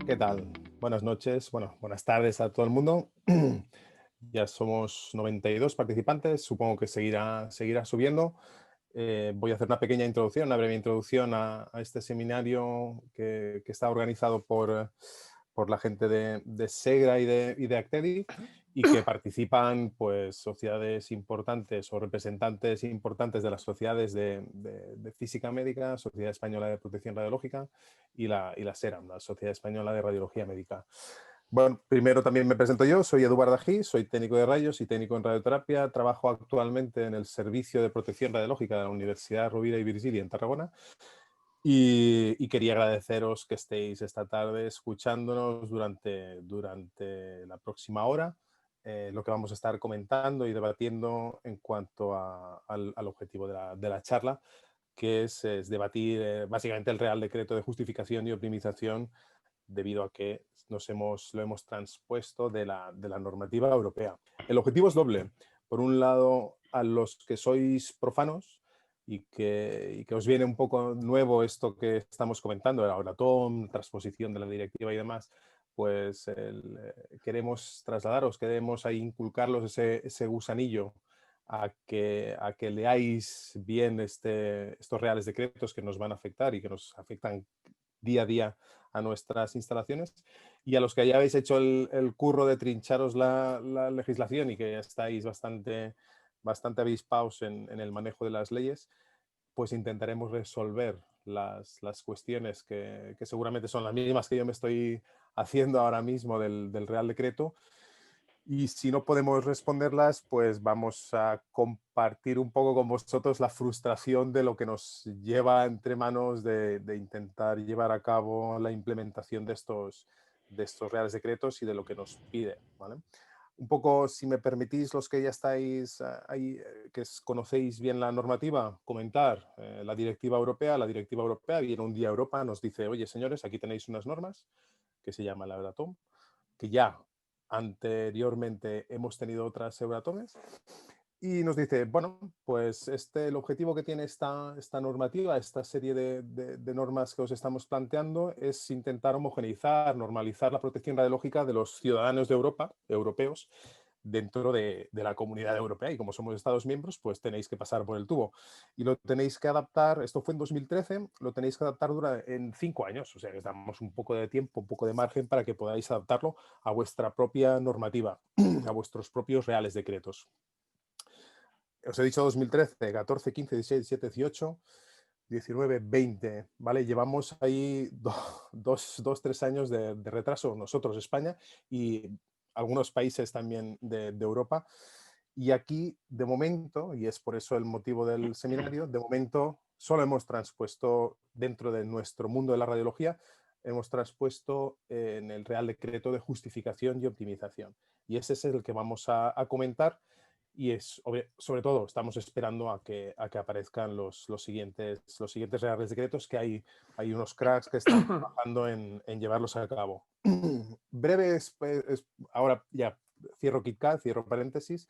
¿Qué tal? Buenas noches, bueno, buenas tardes a todo el mundo. Ya somos 92 participantes, supongo que seguirá subiendo. Voy a hacer una pequeña introducción, una breve introducción a este seminario que está organizado por la gente de SEGRA y de Actedi, y que participan pues sociedades importantes o representantes importantes de las sociedades de física médica, Sociedad Española de Protección Radiológica y la SERAM, la Sociedad Española de Radiología Médica. Bueno, primero también me presento yo, soy Eduardo Ají, soy técnico de rayos y técnico en radioterapia. Trabajo actualmente en el Servicio de Protección Radiológica de la Universidad Rovira i Virgili en Tarragona. Y quería agradeceros que estéis esta tarde escuchándonos durante la próxima hora, lo que vamos a estar comentando y debatiendo en cuanto al objetivo de la charla, que es debatir básicamente el Real Decreto de Justificación y Optimización, debido a que lo hemos transpuesto de la normativa europea. El objetivo es doble. Por un lado, a los que sois profanos y que os viene un poco nuevo esto que estamos comentando, la Euratom, transposición de la directiva y demás, pues queremos trasladaros, queremos ahí inculcarlos ese gusanillo a que leáis bien estos reales decretos que nos van a afectar y que nos afectan día a día a nuestras instalaciones, y a los que ya habéis hecho el curro de trincharos la legislación y que ya estáis bastante avispados en el manejo de las leyes, pues intentaremos resolver las cuestiones que seguramente son las mismas que yo me estoy haciendo ahora mismo del Real Decreto. Y si no podemos responderlas, pues vamos a compartir un poco con vosotros la frustración de lo que nos lleva entre manos de intentar llevar a cabo la implementación de estos reales decretos y de lo que nos pide, ¿vale? Un poco, si me permitís, los que ya estáis ahí, conocéis bien la normativa, comentar la directiva europea. La directiva europea viene un día a Europa, nos dice, oye, señores, aquí tenéis unas normas que se llama la Euratom, que ya anteriormente hemos tenido otras Euratomes, y nos dice, bueno, pues el objetivo que tiene esta normativa, esta serie de normas que os estamos planteando, es intentar homogeneizar, normalizar la protección radiológica de los ciudadanos de Europa, europeos, dentro de la comunidad europea, y como somos Estados miembros, pues tenéis que pasar por el tubo. Y lo tenéis que adaptar, esto fue en 2013, lo tenéis que adaptar en 5 años, o sea que os damos un poco de tiempo, un poco de margen para que podáis adaptarlo a vuestra propia normativa, a vuestros propios reales decretos. Os he dicho 2013, 14, 15, 16, 17, 18, 19, 20, ¿vale? Llevamos ahí 3 años de retraso nosotros, España, y algunos países también de Europa. Y aquí, de momento, y es por eso el motivo del seminario, de momento solo hemos transpuesto dentro de nuestro mundo de la radiología, hemos transpuesto en el Real Decreto de Justificación y Optimización. Y ese es el que vamos a comentar. Y sobre todo estamos esperando a que aparezcan los siguientes reales decretos, que hay unos cracks que están trabajando en llevarlos a cabo. Breve, ahora ya cierro KitKat, cierro paréntesis.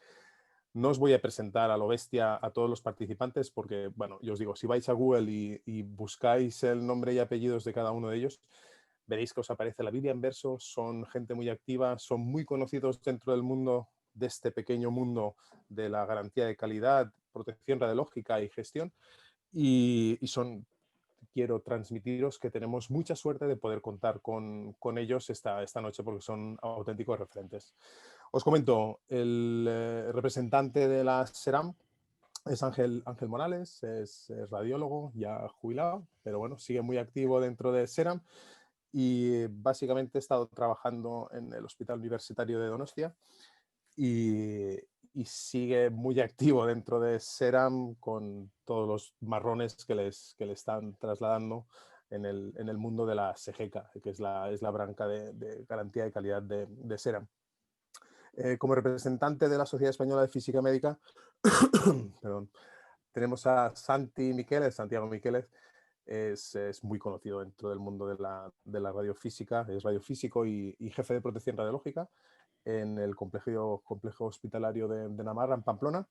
No os voy a presentar a lo bestia a todos los participantes porque, bueno, yo os digo, si vais a Google y buscáis el nombre y apellidos de cada uno de ellos, veréis que os aparece la Biblia en verso. Son gente muy activa, son muy conocidos dentro del mundo, de este pequeño mundo de la garantía de calidad, protección radiológica y gestión. Y quiero transmitiros que tenemos mucha suerte de poder contar con ellos esta noche, porque son auténticos referentes. Os comento, el representante de la SERAM es Ángel Morales, es radiólogo, ya jubilado, pero bueno, sigue muy activo dentro de SERAM, y básicamente he estado trabajando en el Hospital Universitario de Donostia, y, y sigue muy activo dentro de SERAM con todos los marrones que le están trasladando en el mundo de la SEGECA, que es la branca de garantía de calidad de SERAM. Como representante de la Sociedad Española de Física Médica, perdón, tenemos a Santiago Miquélez. Es muy conocido dentro del mundo de la radiofísica, es radiofísico y jefe de protección radiológica en el complejo hospitalario de Namarra, en Pamplona.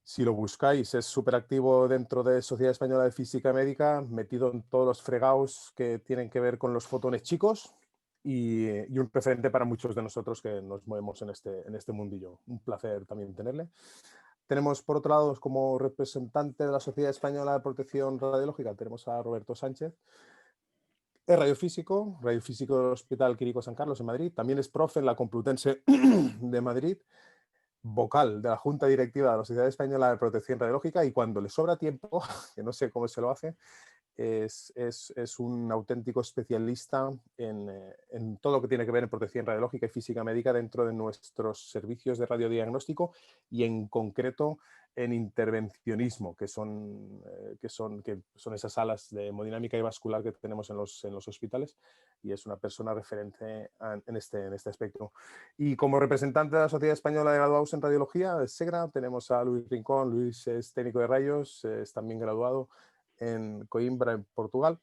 Si lo buscáis, es súper activo dentro de Sociedad Española de Física Médica, metido en todos los fregados que tienen que ver con los fotones chicos y un referente para muchos de nosotros que nos movemos en este mundillo. Un placer también tenerle. Tenemos, por otro lado, como representante de la Sociedad Española de Protección Radiológica, tenemos a Roberto Sánchez. Es radiofísico del Hospital Quirico San Carlos en Madrid. También es profe en la Complutense de Madrid, vocal de la Junta Directiva de la Sociedad Española de Protección Radiológica y cuando le sobra tiempo, que no sé cómo se lo hace, es un auténtico especialista en todo lo que tiene que ver en protección radiológica y física médica dentro de nuestros servicios de radiodiagnóstico y en concreto en intervencionismo, que son esas salas de hemodinámica y vascular que tenemos en los hospitales, y es una persona referente en este aspecto. Y como representante de la Sociedad Española de Graduados en Radiología, de SEGRA, tenemos a Luis Rincón. Luis es técnico de rayos, es también graduado en Coimbra, en Portugal.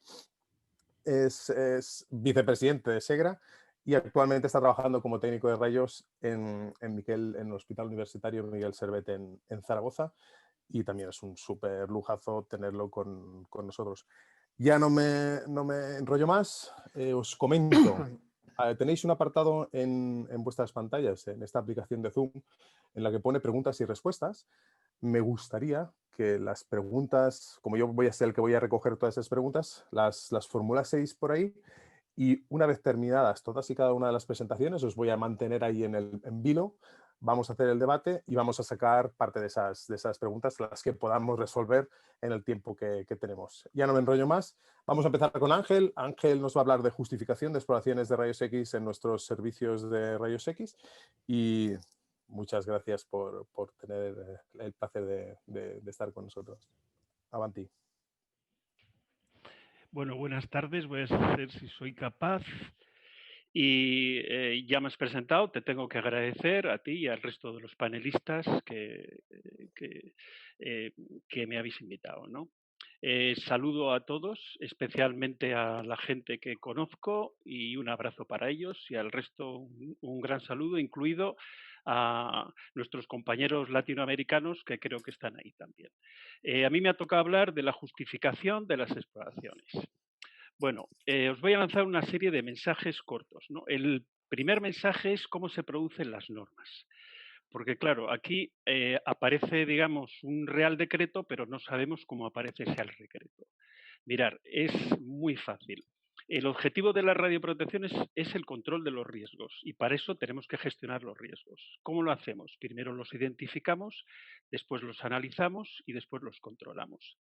Es vicepresidente de SEGRA y actualmente está trabajando como técnico de rayos en el Hospital Universitario Miguel Servet en Zaragoza, y también es un súper lujazo tenerlo con nosotros. Ya no me enrollo más, os comento. Tenéis un apartado en vuestras pantallas, en esta aplicación de Zoom, en la que pone preguntas y respuestas. Me gustaría que las preguntas, como yo voy a ser el que voy a recoger todas esas preguntas, las formulaseis por ahí, y una vez terminadas todas y cada una de las presentaciones, os voy a mantener ahí en vilo, vamos a hacer el debate y vamos a sacar parte de esas preguntas, las que podamos resolver en el tiempo que tenemos. Ya no me enrollo más. Vamos a empezar con Ángel. Ángel nos va a hablar de justificación de exploraciones de rayos X en nuestros servicios de rayos X, y muchas gracias por tener el placer de estar con nosotros. Avanti. Bueno, buenas tardes. Voy a ver si soy capaz. Y ya me has presentado, te tengo que agradecer a ti y al resto de los panelistas que me habéis invitado, ¿no? Saludo a todos, especialmente a la gente que conozco, y un abrazo para ellos, y al resto un gran saludo, incluido a nuestros compañeros latinoamericanos que creo que están ahí también. A mí me ha tocado hablar de la justificación de las exploraciones. Bueno, os voy a lanzar una serie de mensajes cortos, ¿no? El primer mensaje es cómo se producen las normas. Porque claro, aquí aparece, digamos, un real decreto, pero no sabemos cómo aparece ese real decreto. Mirar, es muy fácil. El objetivo de la radioprotección es el control de los riesgos, y para eso tenemos que gestionar los riesgos. ¿Cómo lo hacemos? Primero los identificamos, después los analizamos y después los controlamos.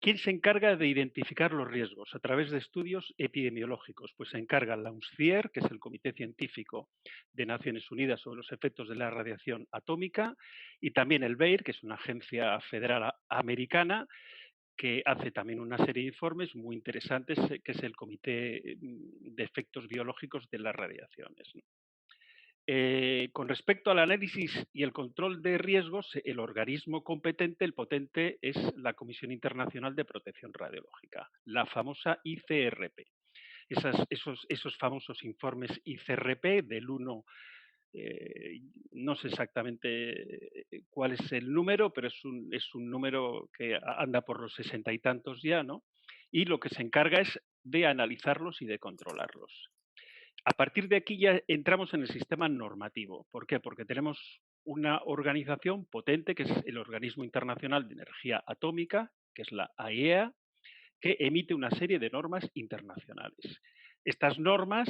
¿Quién se encarga de identificar los riesgos? A través de estudios epidemiológicos. Pues se encarga la UNSCIER, que es el Comité Científico de Naciones Unidas sobre los efectos de la radiación atómica, y también el BEIR, que es una agencia federal americana, que hace también una serie de informes muy interesantes, que es el Comité de Efectos Biológicos de las Radiaciones, ¿no? Con respecto al análisis y el control de riesgos, el organismo competente, el potente, es la Comisión Internacional de Protección Radiológica, la famosa ICRP. Esos famosos informes ICRP del 1, no sé exactamente cuál es el número, pero es un número que anda por los 60 y tantos ya, ¿no? Y lo que se encarga es de analizarlos y de controlarlos. A partir de aquí ya entramos en el sistema normativo. ¿Por qué? Porque tenemos una organización potente, que es el Organismo Internacional de Energía Atómica, que es la AIEA, que emite una serie de normas internacionales. Estas normas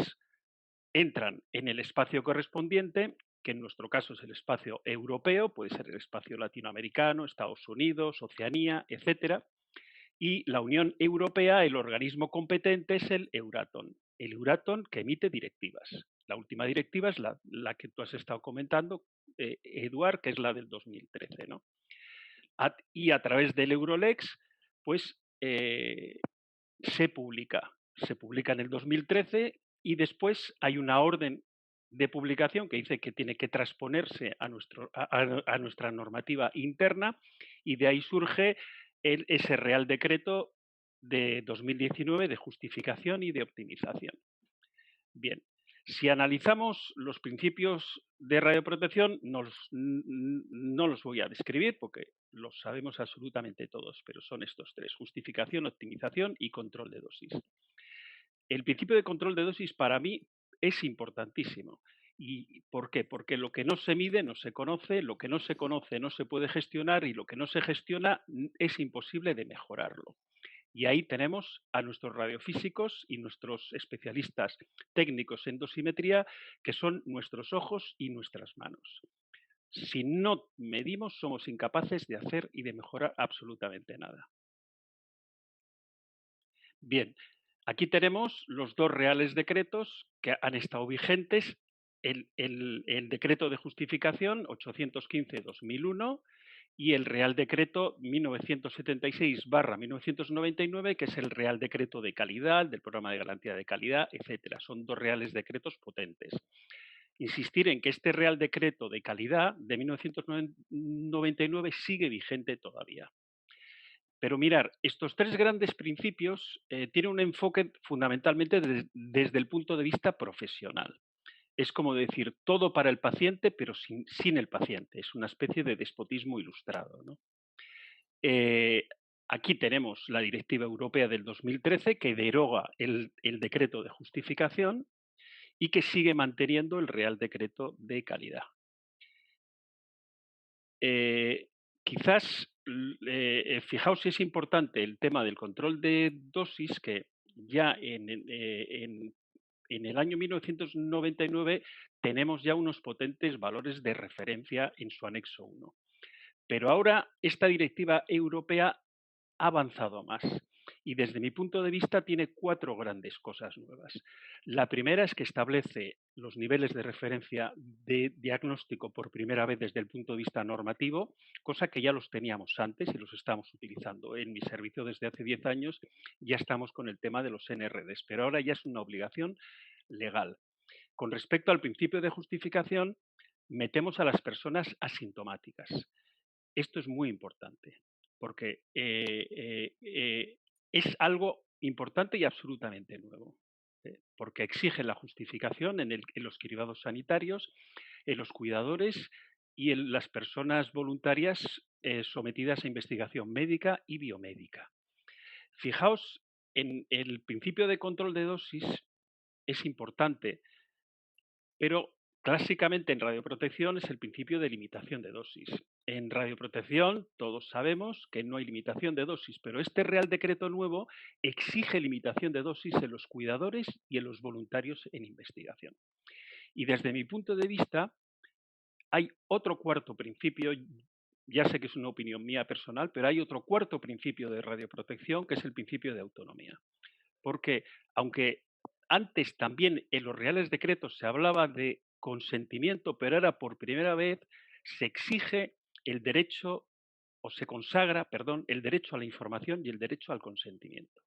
entran en el espacio correspondiente, que en nuestro caso es el espacio europeo, puede ser el espacio latinoamericano, Estados Unidos, Oceanía, etcétera. Y la Unión Europea, el organismo competente es el Euratom. El Euratom, que emite directivas. La última directiva es la que tú has estado comentando, Eduard, que es la del 2013, ¿no? Y a través del Eurolex, pues se publica en el 2013, y después hay una orden de publicación que dice que tiene que transponerse a nuestra normativa interna, y de ahí surge ese Real Decreto de 2019 de justificación y de optimización. Bien, Si analizamos los principios de radioprotección, no los voy a describir porque los sabemos absolutamente todos, pero son estos tres: justificación, optimización y control de dosis. El principio de control de dosis para mí es importantísimo. ¿Y por qué? Porque lo que no se mide no se conoce, lo que no se conoce no se puede gestionar y lo que no se gestiona es imposible de mejorarlo. Y ahí tenemos a nuestros radiofísicos y nuestros especialistas técnicos en dosimetría, que son nuestros ojos y nuestras manos. Si no medimos, somos incapaces de hacer y de mejorar absolutamente nada. Bien, aquí tenemos los dos reales decretos que han estado vigentes: el decreto de justificación 815/2001 y el Real Decreto 1976/1999, que es el Real Decreto de Calidad, del Programa de Garantía de Calidad, etcétera. Son dos reales decretos potentes. Insistir en que este Real Decreto de Calidad de 1999 sigue vigente todavía. Pero mirar, estos tres grandes principios tienen un enfoque fundamentalmente desde el punto de vista profesional. Es como decir todo para el paciente, pero sin el paciente. Es una especie de despotismo ilustrado, ¿no? Aquí tenemos la Directiva Europea del 2013 que deroga el decreto de justificación y que sigue manteniendo el Real Decreto de Calidad. Quizás, fijaos si es importante el tema del control de dosis, que ya en el año 1999 tenemos ya unos potentes valores de referencia en su anexo 1. Pero ahora esta directiva europea ha avanzado más y desde mi punto de vista tiene cuatro grandes cosas nuevas. La primera es que establece los niveles de referencia de diagnóstico por primera vez desde el punto de vista normativo, cosa que ya los teníamos antes y los estamos utilizando. En mi servicio desde hace 10 años ya estamos con el tema de los NRDs, pero ahora ya es una obligación legal. Con respecto al principio de justificación, metemos a las personas asintomáticas. Esto es muy importante porque es algo importante y absolutamente nuevo, porque exige la justificación en los cribados sanitarios, en los cuidadores y en las personas voluntarias sometidas a investigación médica y biomédica. Fijaos, en el principio de control de dosis es importante, pero clásicamente en radioprotección es el principio de limitación de dosis. En radioprotección todos sabemos que no hay limitación de dosis, pero este Real Decreto nuevo exige limitación de dosis en los cuidadores y en los voluntarios en investigación. Y desde mi punto de vista, hay otro cuarto principio, ya sé que es una opinión mía personal, pero hay otro cuarto principio de radioprotección, que es el principio de autonomía. Porque aunque antes también en los reales decretos se hablaba de consentimiento, pero ahora por primera vez se exige el derecho, o se consagra, perdón, el derecho a la información y el derecho al consentimiento.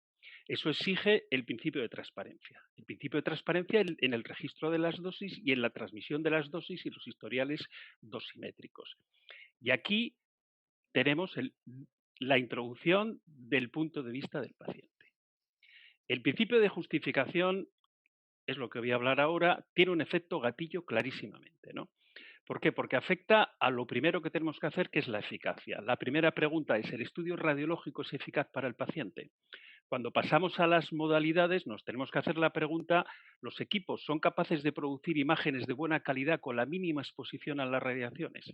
Eso exige el principio de transparencia. El principio de transparencia en el registro de las dosis y en la transmisión de las dosis y los historiales dosimétricos. Y aquí tenemos la introducción del punto de vista del paciente. El principio de justificación, es lo que voy a hablar ahora, tiene un efecto gatillo clarísimamente, ¿no? ¿Por qué? Porque afecta a lo primero que tenemos que hacer, que es la eficacia. La primera pregunta es: ¿el estudio radiológico es eficaz para el paciente? Cuando pasamos a las modalidades, nos tenemos que hacer la pregunta: ¿los equipos son capaces de producir imágenes de buena calidad con la mínima exposición a las radiaciones?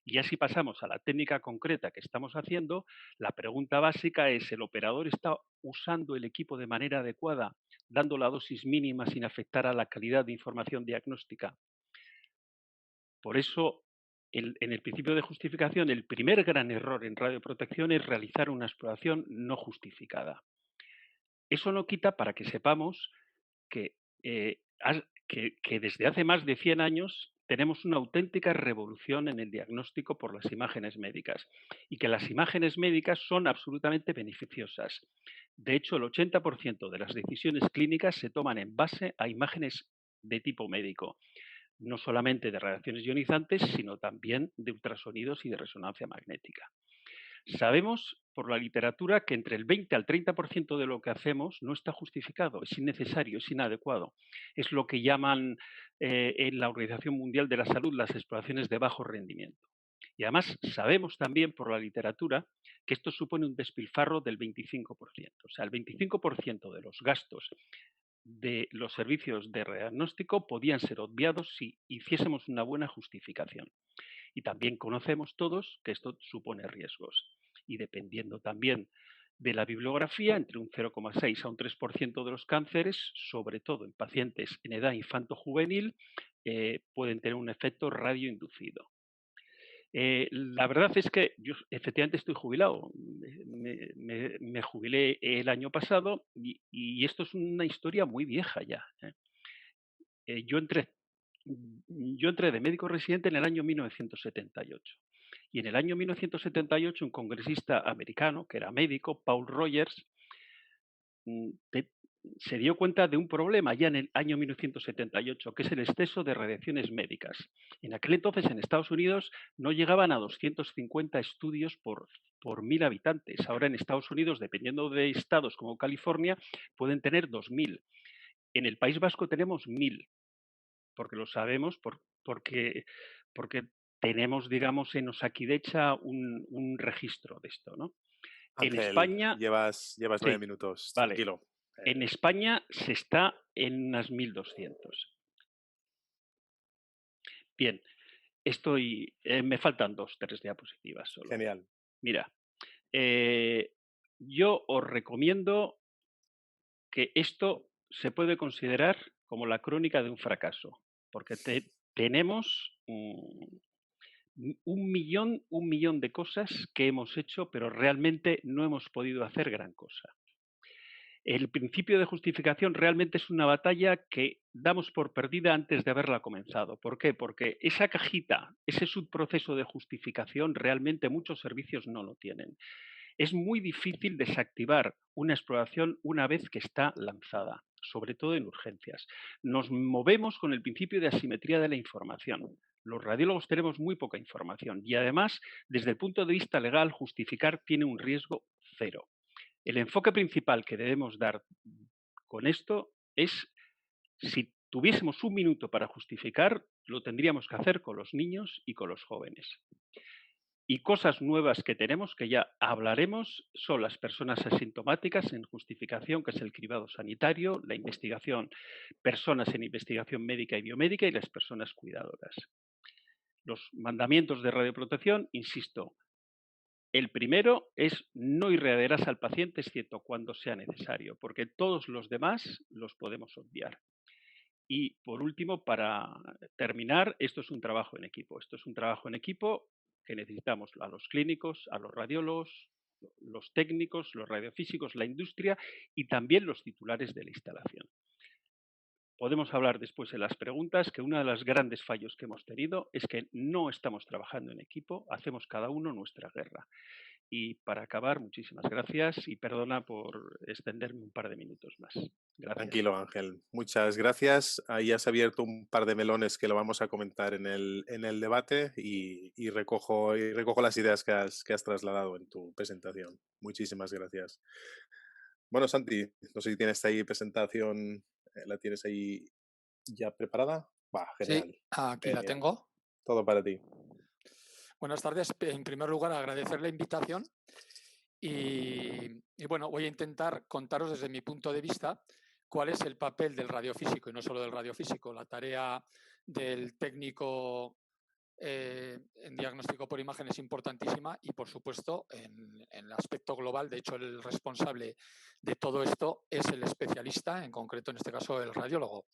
Y ya si pasamos a la técnica concreta que estamos haciendo, la pregunta básica es: ¿el operador está usando el equipo de manera adecuada, dando la dosis mínima sin afectar a la calidad de información diagnóstica? Por eso, en el principio de justificación, el primer gran error en radioprotección es realizar una exploración no justificada. Eso no quita para que sepamos que, que desde hace más de 100 años tenemos una auténtica revolución en el diagnóstico por las imágenes médicas y que las imágenes médicas son absolutamente beneficiosas. De hecho, el 80% de las decisiones clínicas se toman en base a imágenes de tipo médico, no solamente de radiaciones ionizantes, sino también de ultrasonidos y de resonancia magnética. Sabemos por la literatura que entre el 20 al 30% de lo que hacemos no está justificado, es innecesario, es inadecuado. Es lo que llaman en la Organización Mundial de la Salud las exploraciones de bajo rendimiento. Y además sabemos también por la literatura que esto supone un despilfarro del 25%. O sea, el 25% de los gastos de los servicios de diagnóstico podían ser obviados si hiciésemos una buena justificación. Y también conocemos todos que esto supone riesgos. Y dependiendo también de la bibliografía, entre un 0,6 a un 3% de los cánceres, sobre todo en pacientes en edad infanto-juvenil, pueden tener un efecto radioinducido. La verdad es que yo efectivamente estoy jubilado. Me jubilé el año pasado y esto es una historia muy vieja ya. Eh, yo, entré, yo entré de médico residente en el año 1978. Y en el año 1978 un congresista americano, que era médico, Paul Rogers, mm, te- se dio cuenta de un problema ya en el año 1978, que es el exceso de radiaciones médicas. En aquel entonces en Estados Unidos no llegaban a 250 estudios por 1.000 habitantes. Ahora en Estados Unidos, dependiendo de estados como California, pueden tener 2.000. En el País Vasco tenemos 1.000, porque lo sabemos, porque tenemos, digamos, en Osakidecha un registro de esto, ¿no? En Ángel, España, llevas sí, 9 minutos, vale. tranquilo. En España se está en unas 1.200. Bien, me faltan 2, 3 diapositivas solo. Genial. Mira, eh, yo os recomiendo que esto se puede considerar como la crónica de un fracaso, porque tenemos un millón de cosas que hemos hecho, pero realmente no hemos podido hacer gran cosa. El principio de justificación realmente es una batalla que damos por perdida antes de haberla comenzado. ¿Por qué? Porque esa cajita, ese subproceso de justificación, realmente muchos servicios no lo tienen. Es muy difícil desactivar una exploración una vez que está lanzada, sobre todo en urgencias. Nos movemos con el principio de asimetría de la información. Los radiólogos tenemos muy poca información y además, desde el punto de vista legal, justificar tiene un riesgo cero. El enfoque principal que debemos dar con esto es, si tuviésemos un minuto para justificar, lo tendríamos que hacer con los niños y con los jóvenes. Y cosas nuevas que tenemos, que ya hablaremos, son las personas asintomáticas en justificación, que es el cribado sanitario, la investigación, personas en investigación médica y biomédica y las personas cuidadoras. Los mandamientos de radioprotección, insisto, el primero es no irradiarás al paciente excepto cuando sea necesario, porque todos los demás los podemos obviar. Y por último, para terminar, esto es un trabajo en equipo. Esto es un trabajo en equipo que necesitamos a los clínicos, a los radiólogos, los técnicos, los radiofísicos, la industria y también los titulares de la instalación. Podemos hablar después en las preguntas que uno de los grandes fallos que hemos tenido es que no estamos trabajando en equipo, hacemos cada uno nuestra guerra. Y para acabar, muchísimas gracias y perdona por extenderme un par de minutos más. Gracias. Tranquilo, Ángel. Muchas gracias. Ahí has abierto un par de melones que lo vamos a comentar en el debate y recojo las ideas que has trasladado en tu presentación. Muchísimas gracias. Bueno, Santi, no sé si tienes ahí presentación, ¿la tienes ahí ya preparada? Va, Sí, genial. aquí la Genial. tengo. Todo para ti. Buenas tardes. En primer lugar, agradecer la invitación y bueno, voy a intentar contaros desde mi punto de vista cuál es el papel del radiofísico y no solo del radiofísico, la tarea del técnico en diagnóstico por imagen es importantísima y, por supuesto, en el aspecto global, de hecho, el responsable de todo esto es el especialista, en concreto, en este caso, el radiólogo.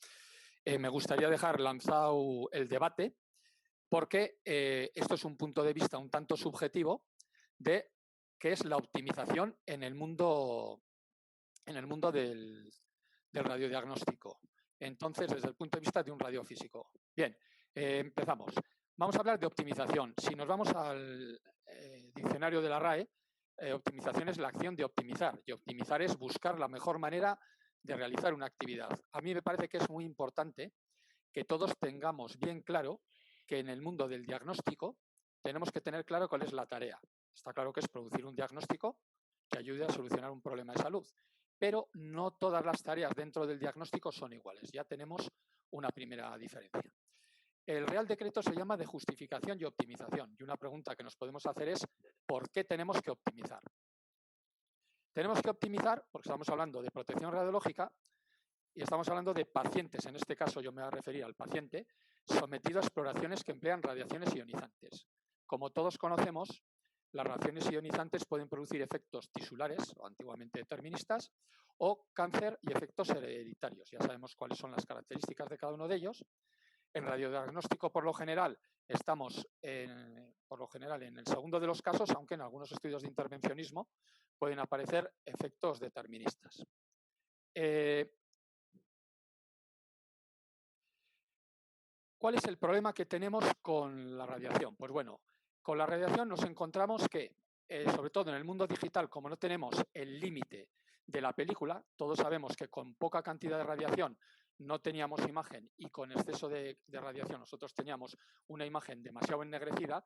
Me gustaría dejar lanzado el debate porque esto es un punto de vista un tanto subjetivo de qué es la optimización en el mundo del radiodiagnóstico. Entonces, desde el punto de vista de un radiofísico. Bien, empezamos. Vamos a hablar de optimización. Si nos vamos al diccionario de la RAE, optimización es la acción de optimizar, y optimizar es buscar la mejor manera de realizar una actividad. A mí me parece que es muy importante que todos tengamos bien claro que en el mundo del diagnóstico tenemos que tener claro cuál es la tarea. Está claro que es producir un diagnóstico que ayude a solucionar un problema de salud, pero no todas las tareas dentro del diagnóstico son iguales. Ya tenemos una primera diferencia. El Real Decreto se llama de justificación y optimización, y una pregunta que nos podemos hacer es ¿por qué tenemos que optimizar? Tenemos que optimizar porque estamos hablando de protección radiológica y estamos hablando de pacientes, en este caso yo me voy a referir al paciente, sometido a exploraciones que emplean radiaciones ionizantes. Como todos conocemos, las radiaciones ionizantes pueden producir efectos tisulares, o antiguamente deterministas, o cáncer y efectos hereditarios. Ya sabemos cuáles son las características de cada uno de ellos. En radiodiagnóstico, por lo general, estamos por lo general en el segundo de los casos, aunque en algunos estudios de intervencionismo pueden aparecer efectos deterministas. ¿Cuál es el problema que tenemos con la radiación? Pues bueno, con la radiación nos encontramos que, sobre todo en el mundo digital, como no tenemos el límite de la película, todos sabemos que con poca cantidad de radiación no teníamos imagen y con exceso de radiación nosotros teníamos una imagen demasiado ennegrecida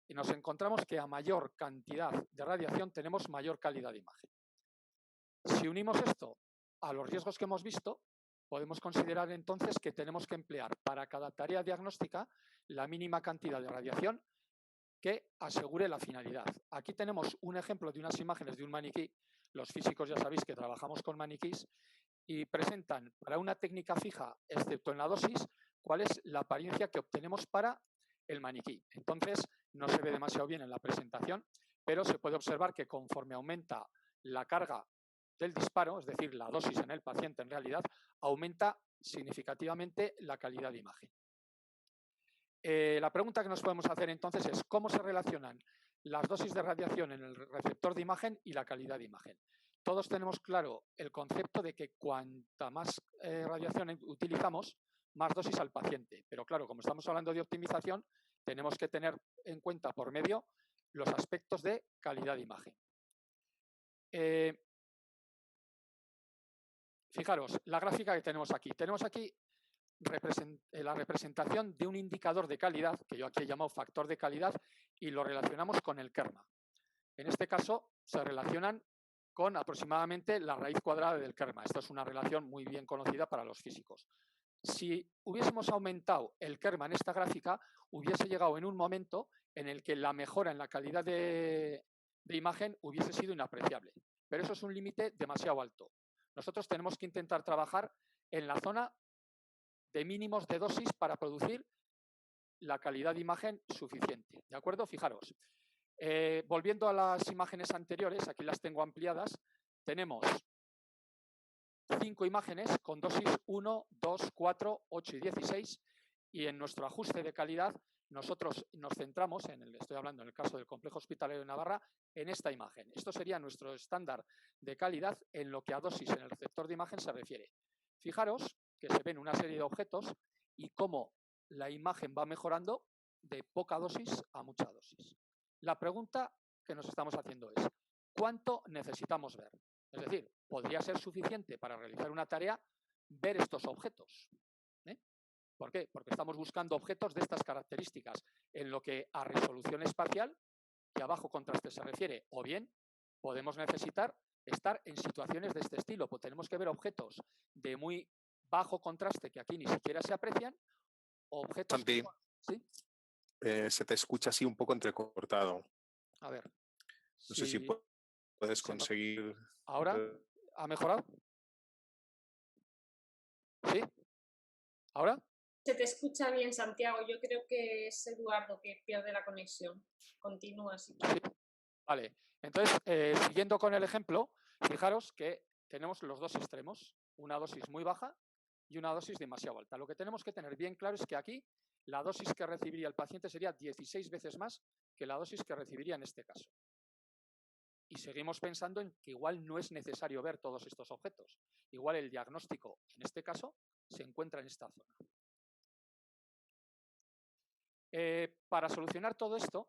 y nos encontramos que a mayor cantidad de radiación tenemos mayor calidad de imagen. Si unimos esto a los riesgos que hemos visto, podemos considerar entonces que tenemos que emplear para cada tarea diagnóstica la mínima cantidad de radiación que asegure la finalidad. Aquí tenemos un ejemplo de unas imágenes de un maniquí. Los físicos ya sabéis que trabajamos con maniquís y presentan para una técnica fija, excepto en la dosis, cuál es la apariencia que obtenemos para el maniquí. Entonces, no se ve demasiado bien en la presentación, pero se puede observar que conforme aumenta la carga del disparo, es decir, la dosis en el paciente en realidad, aumenta significativamente la calidad de imagen. La pregunta que nos podemos hacer entonces es ¿cómo se relacionan las dosis de radiación en el receptor de imagen y la calidad de imagen? Todos tenemos claro el concepto de que cuanta más radiación utilizamos, más dosis al paciente. Pero claro, como estamos hablando de optimización, tenemos que tener en cuenta por medio los aspectos de calidad de imagen. Fijaros, la gráfica que tenemos aquí. Tenemos aquí la representación de un indicador de calidad, que yo aquí he llamado factor de calidad, y lo relacionamos con el kerma. En este caso, se relacionan con aproximadamente la raíz cuadrada del kerma. Esto es una relación muy bien conocida para los físicos. Si hubiésemos aumentado el kerma en esta gráfica, hubiese llegado en un momento en el que la mejora en la calidad de imagen hubiese sido inapreciable. Pero eso es un límite demasiado alto. Nosotros tenemos que intentar trabajar en la zona de mínimos de dosis para producir la calidad de imagen suficiente. ¿De acuerdo? Fijaros. Volviendo a las imágenes anteriores, aquí las tengo ampliadas, tenemos 5 imágenes con dosis 1, 2, 4, 8 y 16 y en nuestro ajuste de calidad nosotros nos centramos, estoy hablando en el caso del Complejo Hospitalario de Navarra, en esta imagen. Esto sería nuestro estándar de calidad en lo que a dosis en el receptor de imagen se refiere. Fijaros que se ven una serie de objetos y cómo la imagen va mejorando de poca dosis a mucha dosis. La pregunta que nos estamos haciendo es, ¿cuánto necesitamos ver? Es decir, ¿podría ser suficiente para realizar una tarea ver estos objetos? ¿Por qué? Porque estamos buscando objetos de estas características en lo que a resolución espacial y a bajo contraste se refiere, o bien podemos necesitar estar en situaciones de este estilo, pues tenemos que ver objetos de muy bajo contraste que aquí ni siquiera se aprecian, objetos Santi, ¿sí? Se te escucha así un poco entrecortado. A ver. No sé si puedes conseguir... ¿Ahora? ¿Ha mejorado? ¿Sí? ¿Ahora? Se te escucha bien, Santiago. Yo creo que es Eduardo que pierde la conexión. Continúa así. Sí. Vale. Entonces, siguiendo con el ejemplo, fijaros que tenemos los dos extremos, una dosis muy baja y una dosis demasiado alta. Lo que tenemos que tener bien claro es que aquí la dosis que recibiría el paciente sería 16 veces más que la dosis que recibiría en este caso. Y seguimos pensando en que igual no es necesario ver todos estos objetos. Igual el diagnóstico, en este caso, se encuentra en esta zona. Para solucionar todo esto,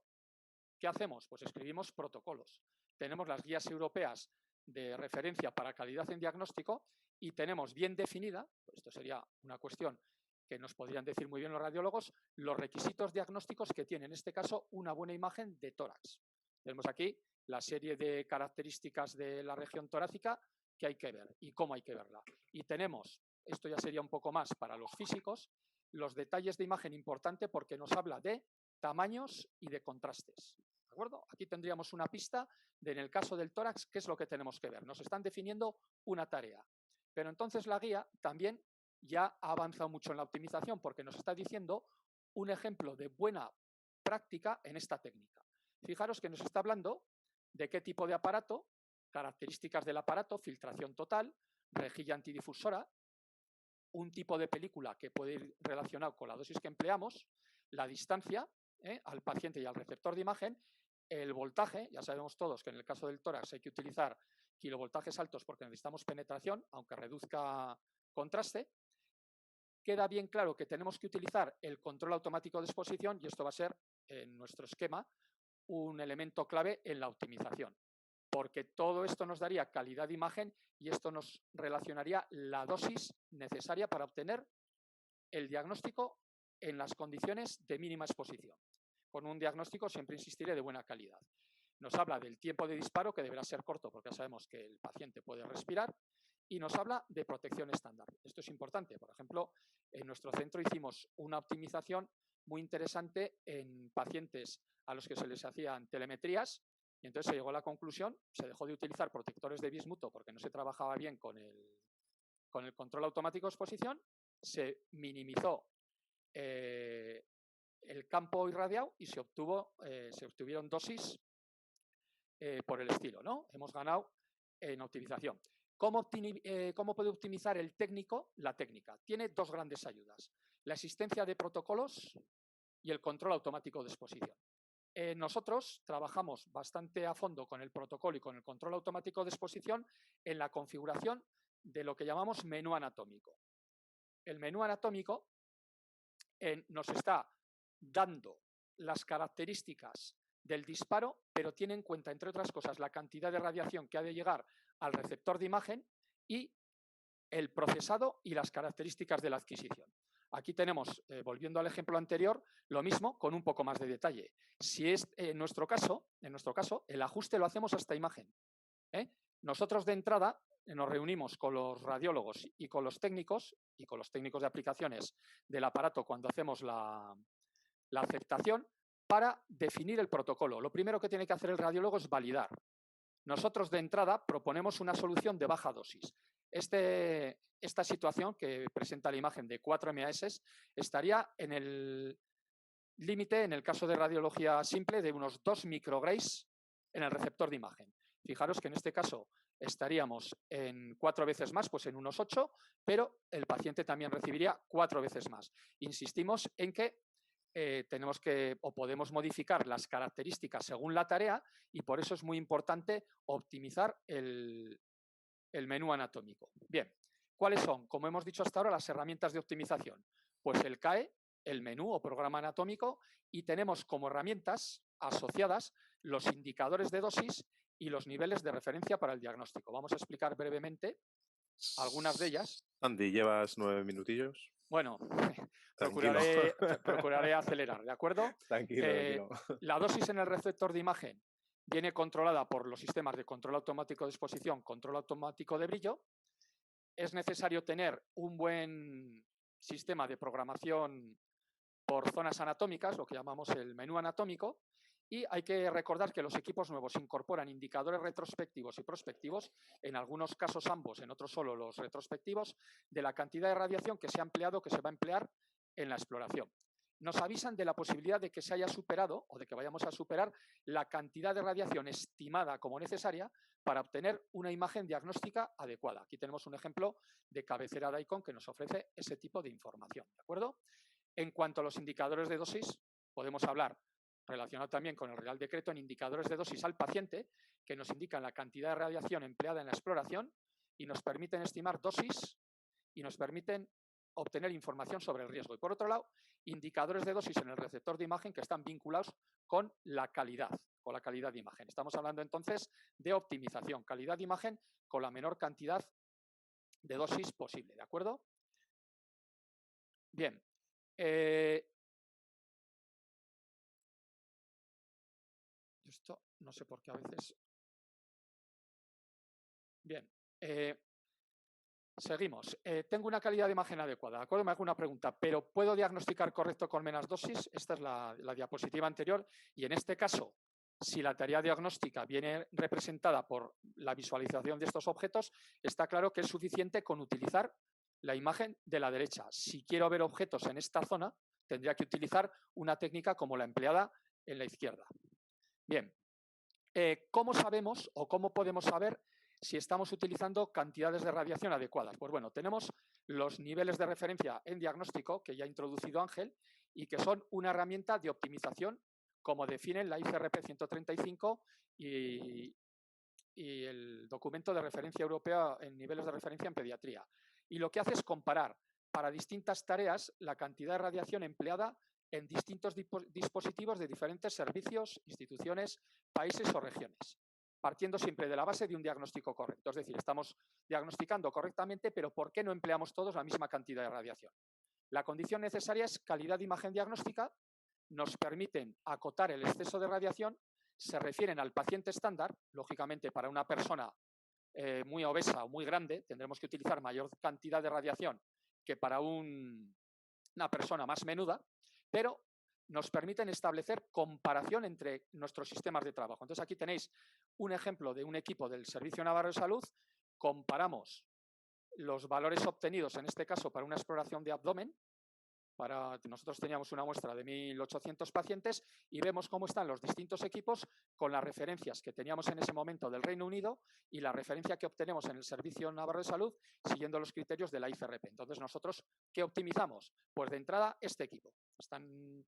¿qué hacemos? Pues escribimos protocolos. Tenemos las guías europeas de referencia para calidad en diagnóstico y tenemos bien definida, pues esto sería una cuestión que nos podrían decir muy bien los radiólogos, los requisitos diagnósticos que tiene en este caso una buena imagen de tórax. Tenemos aquí la serie de características de la región torácica que hay que ver y cómo hay que verla. Y tenemos, esto ya sería un poco más para los físicos, los detalles de imagen importante porque nos habla de tamaños y de contrastes. ¿De acuerdo? Aquí tendríamos una pista de, en el caso del tórax, qué es lo que tenemos que ver. Nos están definiendo una tarea. Pero entonces la guía también ya ha avanzado mucho en la optimización porque nos está diciendo un ejemplo de buena práctica en esta técnica. Fijaros que nos está hablando de qué tipo de aparato, características del aparato, filtración total, rejilla antidifusora, un tipo de película que puede ir relacionado con la dosis que empleamos, la distancia al paciente y al receptor de imagen, el voltaje, ya sabemos todos que en el caso del tórax hay que utilizar kilovoltajes altos porque necesitamos penetración, aunque reduzca contraste. Queda bien claro que tenemos que utilizar el control automático de exposición y esto va a ser, en nuestro esquema, un elemento clave en la optimización, porque todo esto nos daría calidad de imagen y esto nos relacionaría la dosis necesaria para obtener el diagnóstico en las condiciones de mínima exposición. Con un diagnóstico siempre insistiré de buena calidad. Nos habla del tiempo de disparo, que deberá ser corto porque ya sabemos que el paciente puede respirar, y nos habla de protección estándar. Esto es importante. Por ejemplo, en nuestro centro hicimos una optimización muy interesante en pacientes a los que se les hacían telemetrías y entonces se llegó a la conclusión, se dejó de utilizar protectores de bismuto porque no se trabajaba bien con el control automático de exposición, se minimizó el campo irradiado y se obtuvieron dosis por el estilo, ¿no? Hemos ganado en optimización. ¿Cómo puede optimizar el técnico la técnica? Tiene dos grandes ayudas: la existencia de protocolos y el control automático de exposición. Nosotros trabajamos bastante a fondo con el protocolo y con el control automático de exposición en la configuración de lo que llamamos menú anatómico. El menú anatómico nos está dando las características del disparo, pero tiene en cuenta, entre otras cosas, la cantidad de radiación que ha de llegar al receptor de imagen y el procesado y las características de la adquisición. Aquí tenemos, volviendo al ejemplo anterior, lo mismo con un poco más de detalle. Si es en nuestro caso, el ajuste lo hacemos a esta imagen. Nosotros de entrada nos reunimos con los radiólogos y con los técnicos de aplicaciones del aparato cuando hacemos la aceptación para definir el protocolo. Lo primero que tiene que hacer el radiólogo es validar. Nosotros de entrada proponemos una solución de baja dosis. Esta situación que presenta la imagen de 4 MAS estaría en el límite, en el caso de radiología simple, de unos 2 micrograys en el receptor de imagen. Fijaros que en este caso estaríamos en 4 veces más, pues en unos 8, pero el paciente también recibiría 4 veces más. Insistimos en que tenemos que o podemos modificar las características según la tarea y por eso es muy importante optimizar el menú anatómico. Bien, ¿cuáles son? Como hemos dicho hasta ahora, las herramientas de optimización. Pues el CAE, el menú o programa anatómico, y tenemos como herramientas asociadas los indicadores de dosis y los niveles de referencia para el diagnóstico. Vamos a explicar brevemente algunas de ellas. Andy, llevas 9 minutillos. Bueno, procuraré acelerar, ¿de acuerdo? Tranquilo. La dosis en el receptor de imagen viene controlada por los sistemas de control automático de exposición, control automático de brillo. Es necesario tener un buen sistema de programación por zonas anatómicas, lo que llamamos el menú anatómico, y hay que recordar que los equipos nuevos incorporan indicadores retrospectivos y prospectivos, en algunos casos ambos, en otros solo los retrospectivos, de la cantidad de radiación que se ha empleado, que se va a emplear en la exploración. Nos avisan de la posibilidad de que se haya superado o de que vayamos a superar la cantidad de radiación estimada como necesaria para obtener una imagen diagnóstica adecuada. Aquí tenemos un ejemplo de cabecera de ICON que nos ofrece ese tipo de información, ¿de acuerdo? En cuanto a los indicadores de dosis, podemos hablar, relacionado también con el Real Decreto, en indicadores de dosis al paciente que nos indican la cantidad de radiación empleada en la exploración y nos permiten estimar dosis y nos permiten obtener información sobre el riesgo. Y por otro lado, indicadores de dosis en el receptor de imagen que están vinculados con la calidad de imagen. Estamos hablando entonces de optimización, calidad de imagen con la menor cantidad de dosis posible, ¿de acuerdo? Bien. Esto No sé por qué a veces. Bien. Seguimos. Tengo una calidad de imagen adecuada, ¿de acuerdo? Me hago una pregunta, ¿pero puedo diagnosticar correcto con menos dosis? Esta es la diapositiva anterior y en este caso, si la tarea diagnóstica viene representada por la visualización de estos objetos, está claro que es suficiente con utilizar la imagen de la derecha. Si quiero ver objetos en esta zona, tendría que utilizar una técnica como la empleada en la izquierda. Bien, ¿cómo sabemos o cómo podemos saber si estamos utilizando cantidades de radiación adecuadas? Pues bueno, tenemos los niveles de referencia en diagnóstico que ya ha introducido Ángel y que son una herramienta de optimización, como definen la ICRP 135 y el documento de referencia europea en niveles de referencia en pediatría. Y lo que hace es comparar para distintas tareas la cantidad de radiación empleada en distintos dispositivos de diferentes servicios, instituciones, países o regiones, partiendo siempre de la base de un diagnóstico correcto. Es decir, estamos diagnosticando correctamente, pero ¿por qué no empleamos todos la misma cantidad de radiación? La condición necesaria es calidad de imagen diagnóstica, nos permiten acotar el exceso de radiación, se refieren al paciente estándar, lógicamente para una persona muy obesa o muy grande tendremos que utilizar mayor cantidad de radiación que para una persona más menuda, pero nos permiten establecer comparación entre nuestros sistemas de trabajo. Entonces aquí tenéis un ejemplo de un equipo del Servicio Navarro de Salud, comparamos los valores obtenidos, en este caso para una exploración de abdomen, nosotros teníamos una muestra de 1.800 pacientes y vemos cómo están los distintos equipos con las referencias que teníamos en ese momento del Reino Unido y la referencia que obtenemos en el Servicio Navarro de Salud siguiendo los criterios de la ICRP. Entonces, nosotros, ¿qué optimizamos? Pues de entrada, este equipo. Están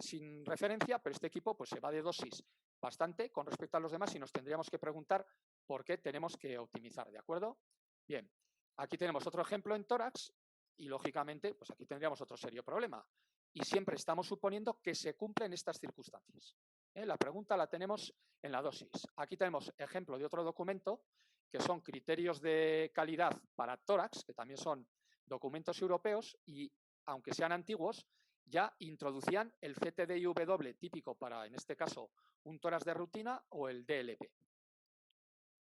sin referencia, pero este equipo pues, se va de dosis bastante con respecto a los demás y nos tendríamos que preguntar por qué tenemos que optimizar, ¿de acuerdo? Bien, aquí tenemos otro ejemplo en tórax. Y, lógicamente, pues aquí tendríamos otro serio problema. Y siempre estamos suponiendo que se cumplen estas circunstancias. La pregunta la tenemos en la dosis. Aquí tenemos ejemplo de otro documento, que son criterios de calidad para tórax, que también son documentos europeos, y aunque sean antiguos, ya introducían el CTDIW típico para, en este caso, un tórax de rutina o el DLP.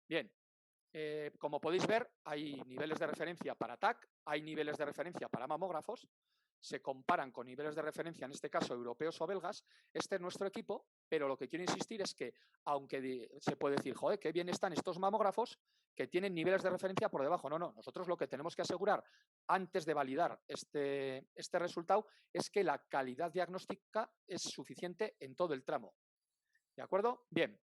Bien. Como podéis ver, hay niveles de referencia para TAC, hay niveles de referencia para mamógrafos, se comparan con niveles de referencia, en este caso, europeos o belgas. Este es nuestro equipo, pero lo que quiero insistir es que, aunque se puede decir, joder, qué bien están estos mamógrafos, que tienen niveles de referencia por debajo. No, no, nosotros lo que tenemos que asegurar antes de validar este resultado es que la calidad diagnóstica es suficiente en todo el tramo. ¿De acuerdo? Bien.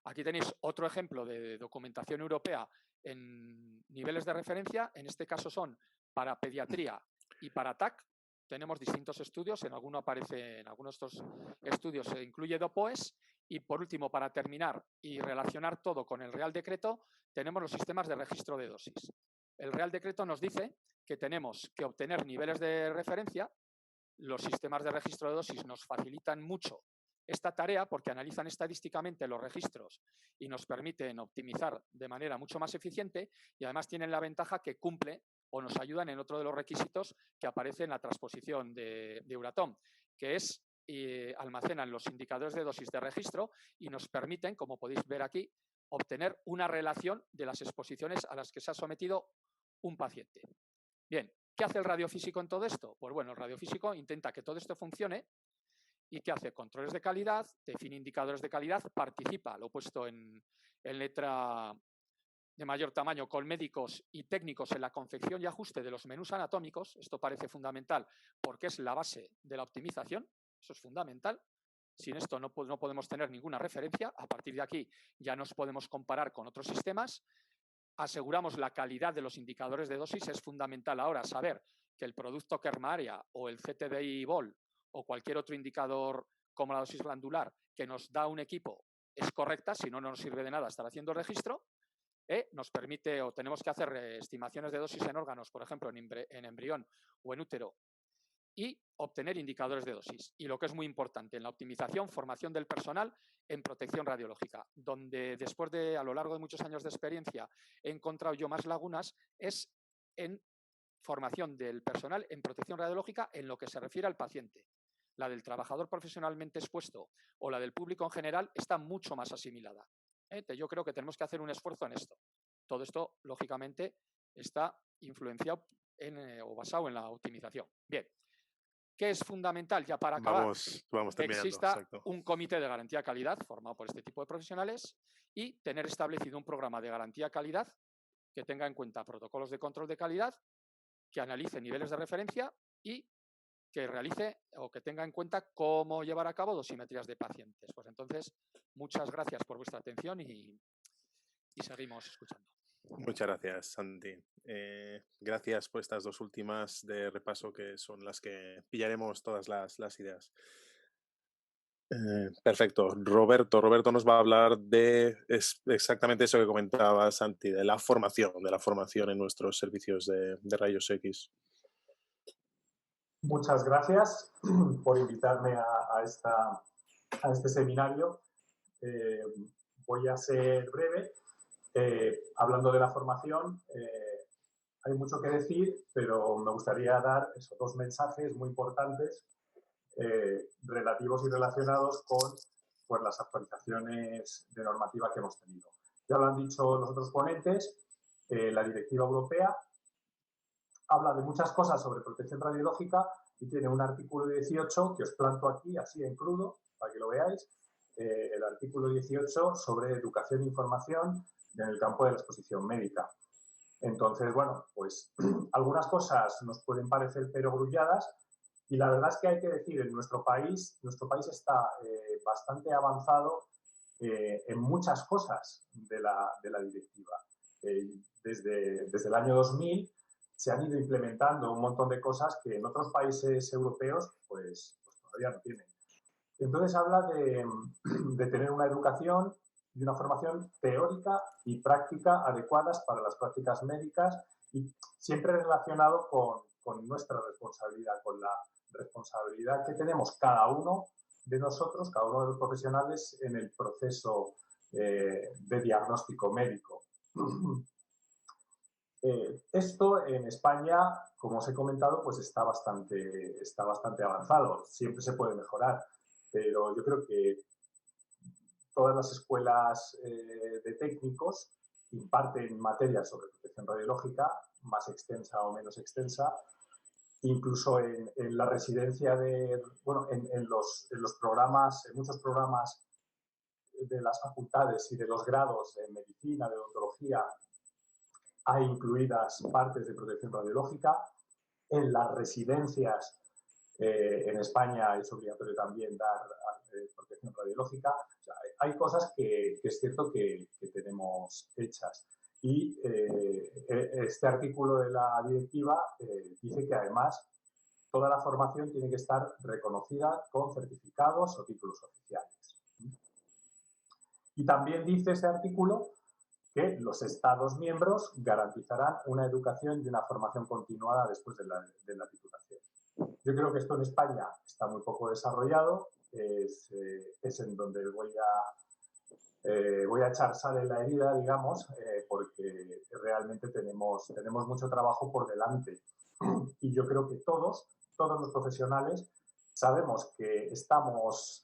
Aquí tenéis otro ejemplo de documentación europea en niveles de referencia. En este caso son para pediatría y para TAC. Tenemos distintos estudios. En algunos de estos estudios se incluye DOPOES. Y por último, para terminar y relacionar todo con el Real Decreto, tenemos los sistemas de registro de dosis. El Real Decreto nos dice que tenemos que obtener niveles de referencia. Los sistemas de registro de dosis nos facilitan mucho esta tarea porque analizan estadísticamente los registros y nos permiten optimizar de manera mucho más eficiente y además tienen la ventaja que cumple o nos ayudan en otro de los requisitos que aparece en la transposición de Euratom, que es almacenan los indicadores de dosis de registro y nos permiten, como podéis ver aquí, obtener una relación de las exposiciones a las que se ha sometido un paciente. Bien, ¿qué hace el radiofísico en todo esto? Pues bueno, el radiofísico intenta que todo esto funcione. ¿Y qué hace? Controles de calidad, define indicadores de calidad, participa, lo he puesto en letra de mayor tamaño, con médicos y técnicos en la confección y ajuste de los menús anatómicos. Esto parece fundamental porque es la base de la optimización, eso es fundamental. Sin esto no podemos tener ninguna referencia. A partir de aquí ya nos podemos comparar con otros sistemas. Aseguramos la calidad de los indicadores de dosis. Es fundamental ahora saber que el producto Kermaria o el CTDI-BOL o cualquier otro indicador como la dosis glandular que nos da un equipo es correcta, si no, no nos sirve de nada estar haciendo registro. Nos permite o tenemos que hacer estimaciones de dosis en órganos, por ejemplo, en embrión o en útero, y obtener indicadores de dosis. Y lo que es muy importante, en la optimización, formación del personal en protección radiológica, donde después de, a lo largo de muchos años de experiencia, he encontrado yo más lagunas, es en formación del personal en protección radiológica en lo que se refiere al paciente. la del trabajador profesionalmente expuesto o la del público en general está mucho más asimilada. Yo creo que tenemos que hacer un esfuerzo en esto. Todo esto, lógicamente, está influenciado o basado en la optimización. Bien, ¿qué es fundamental ya para acabar? Vamos Que terminando, exista exacto. un comité de garantía de calidad formado por este tipo de profesionales y tener establecido un programa de garantía de calidad que tenga en cuenta protocolos de control de calidad, que analice niveles de referencia y que realice o que tenga en cuenta cómo llevar a cabo dosimetrías de pacientes. Pues entonces, muchas gracias por vuestra atención y seguimos escuchando. Muchas gracias, Santi. Gracias por estas dos últimas de repaso, que son las que pillaremos todas las ideas. Perfecto. Roberto nos va a hablar de exactamente eso que comentaba Santi, de la formación en nuestros servicios de rayos X. Muchas gracias por invitarme a este seminario. Voy a ser breve. Hablando de la formación, hay mucho que decir, pero me gustaría dar esos dos mensajes muy importantes relativos y relacionados con pues, las actualizaciones de normativa que hemos tenido. Ya lo han dicho los otros ponentes, la Directiva Europea habla de muchas cosas sobre protección radiológica y tiene un artículo 18 que os planto aquí, así en crudo, para que lo veáis. El artículo 18 sobre educación e información en el campo de la exposición médica. Entonces, bueno, pues algunas cosas nos pueden parecer perogrulladas y la verdad es que hay que decir, en nuestro país está bastante avanzado en muchas cosas de la directiva. Desde el año 2000 se han ido implementando un montón de cosas que en otros países europeos pues todavía no tienen. Entonces habla de tener una educación y una formación teórica y práctica adecuadas para las prácticas médicas y siempre relacionado con nuestra responsabilidad, con la responsabilidad que tenemos cada uno de nosotros, cada uno de los profesionales en el proceso de diagnóstico médico. Esto en España, como os he comentado, pues está bastante avanzado. Siempre se puede mejorar, pero yo creo que todas las escuelas de técnicos imparten materias sobre protección radiológica, más extensa o menos extensa. Incluso en la residencia en los programas, en muchos programas de las facultades y de los grados de medicina, de odontología, hay incluidas partes de protección radiológica. En las residencias en España es obligatorio también dar protección radiológica. O sea, hay cosas que es cierto que tenemos hechas. Y este artículo de la directiva dice que además toda la formación tiene que estar reconocida con certificados o títulos oficiales. Y también dice ese artículo que los Estados miembros garantizarán una educación y una formación continuada después de la titulación. Yo creo que esto en España está muy poco desarrollado, es en donde voy a echar sal en la herida, digamos, porque realmente tenemos mucho trabajo por delante. Y yo creo que todos los profesionales sabemos que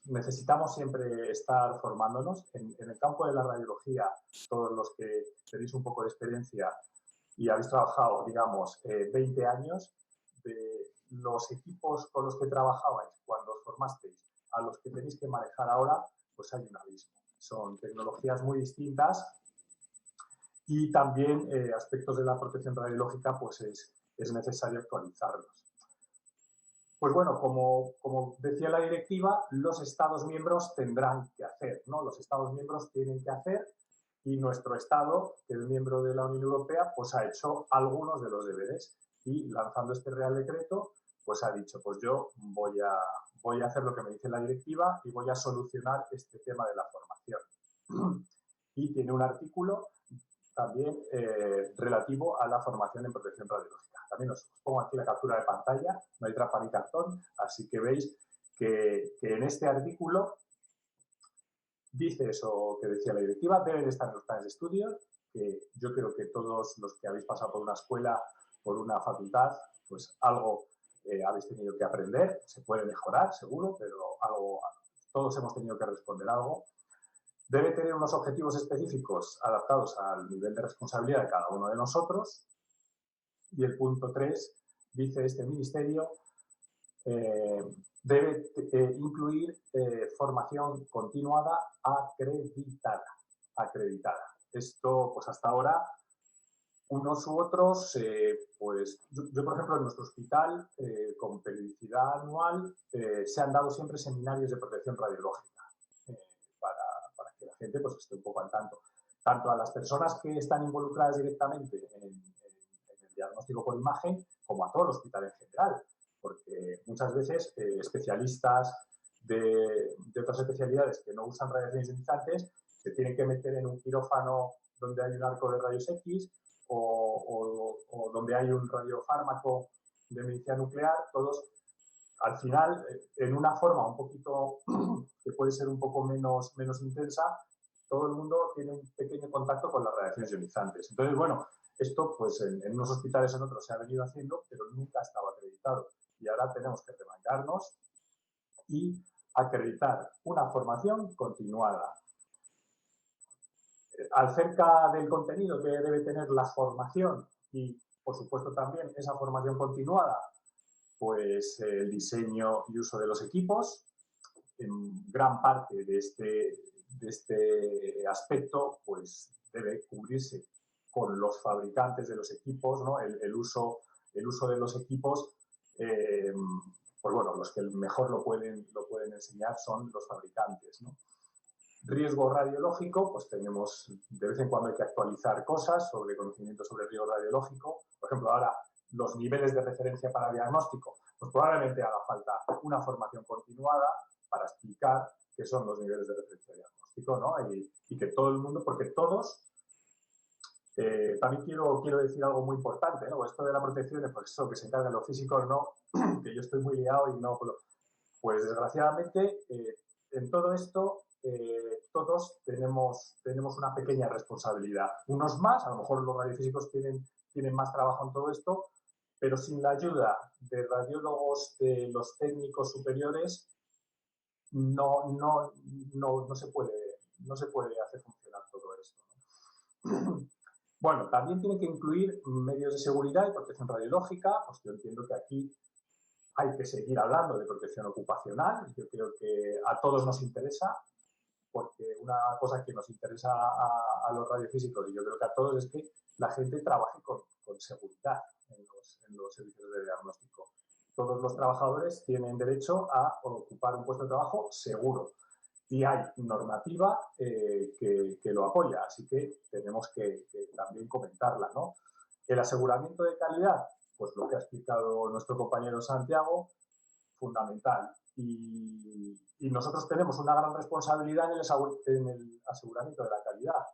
necesitamos siempre estar formándonos. En el campo de la radiología, todos los que tenéis un poco de experiencia y habéis trabajado, digamos, 20 años, de los equipos con los que trabajabais cuando os formasteis a los que tenéis que manejar ahora, pues hay un abismo. Son tecnologías muy distintas y también aspectos de la protección radiológica, pues es necesario actualizarlos. Pues bueno, como decía la directiva, los Estados miembros tendrán que hacer, ¿no? Los Estados miembros tienen que hacer y nuestro Estado, que es miembro de la Unión Europea, pues ha hecho algunos de los deberes y lanzando este Real Decreto, pues ha dicho, pues yo voy a hacer lo que me dice la directiva y voy a solucionar este tema de la formación. Y tiene un artículo también relativo a la formación en protección radiológica. También os pongo aquí la captura de pantalla, no hay trampa ni cartón, así que veis que en este artículo dice eso que decía la directiva, deben estar en los planes de estudio, que yo creo que todos los que habéis pasado por una escuela, por una facultad, pues algo habéis tenido que aprender, se puede mejorar, seguro, pero todos hemos tenido que responder algo. Debe tener unos objetivos específicos adaptados al nivel de responsabilidad de cada uno de nosotros. Y el punto 3 dice este ministerio, debe incluir formación continuada acreditada. Esto, pues hasta ahora, unos u otros, pues yo, por ejemplo, en nuestro hospital, con periodicidad anual, se han dado siempre seminarios de protección radiológica para que la gente pues, esté un poco al tanto. Tanto a las personas que están involucradas directamente en el diagnóstico por imagen, como a todo el hospital en general, porque muchas veces especialistas de otras especialidades que no usan radiaciones ionizantes se tienen que meter en un quirófano donde hay un arco de rayos X o donde hay un radiofármaco de medicina nuclear, todos al final en una forma un poquito que puede ser un poco menos intensa, todo el mundo tiene un pequeño contacto con las radiaciones ionizantes. Entonces, bueno, esto pues en unos hospitales o en otros se ha venido haciendo, pero nunca estaba acreditado. Y ahora tenemos que remangarnos y acreditar una formación continuada. Acerca del contenido que debe tener la formación y, por supuesto, también esa formación continuada, pues el diseño y uso de los equipos. En gran parte de este aspecto, pues debe cubrirse con los fabricantes de los equipos, ¿no? El uso de los equipos, pues bueno, los que mejor lo pueden enseñar son los fabricantes, ¿no? Riesgo radiológico, pues tenemos, de vez en cuando hay que actualizar cosas sobre conocimiento sobre riesgo radiológico. Por ejemplo, ahora los niveles de referencia para diagnóstico, pues probablemente haga falta una formación continuada para explicar qué son los niveles de referencia de diagnóstico, ¿no? Y que todo el mundo, porque todos, también quiero decir algo muy importante, ¿no? Esto de la protección, pues eso, que se encarga de los físicos, no, que yo estoy muy liado y no, pues desgraciadamente, en todo esto, todos tenemos una pequeña responsabilidad. Unos más, a lo mejor los radiofísicos tienen más trabajo en todo esto, pero sin la ayuda de radiólogos, de los técnicos superiores, no se puede hacer funcionar todo esto, ¿no? Bueno, también tiene que incluir medios de seguridad y protección radiológica. Pues yo entiendo que aquí hay que seguir hablando de protección ocupacional. Yo creo que a todos nos interesa, porque una cosa que nos interesa a los radiofísicos, y yo creo que a todos, es que la gente trabaje con seguridad en los servicios de diagnóstico. Todos los trabajadores tienen derecho a ocupar un puesto de trabajo seguro. Y hay normativa que lo apoya, así que tenemos que también comentarla, ¿no? El aseguramiento de calidad, pues lo que ha explicado nuestro compañero Santiago, fundamental. Y nosotros tenemos una gran responsabilidad en el aseguramiento de la calidad.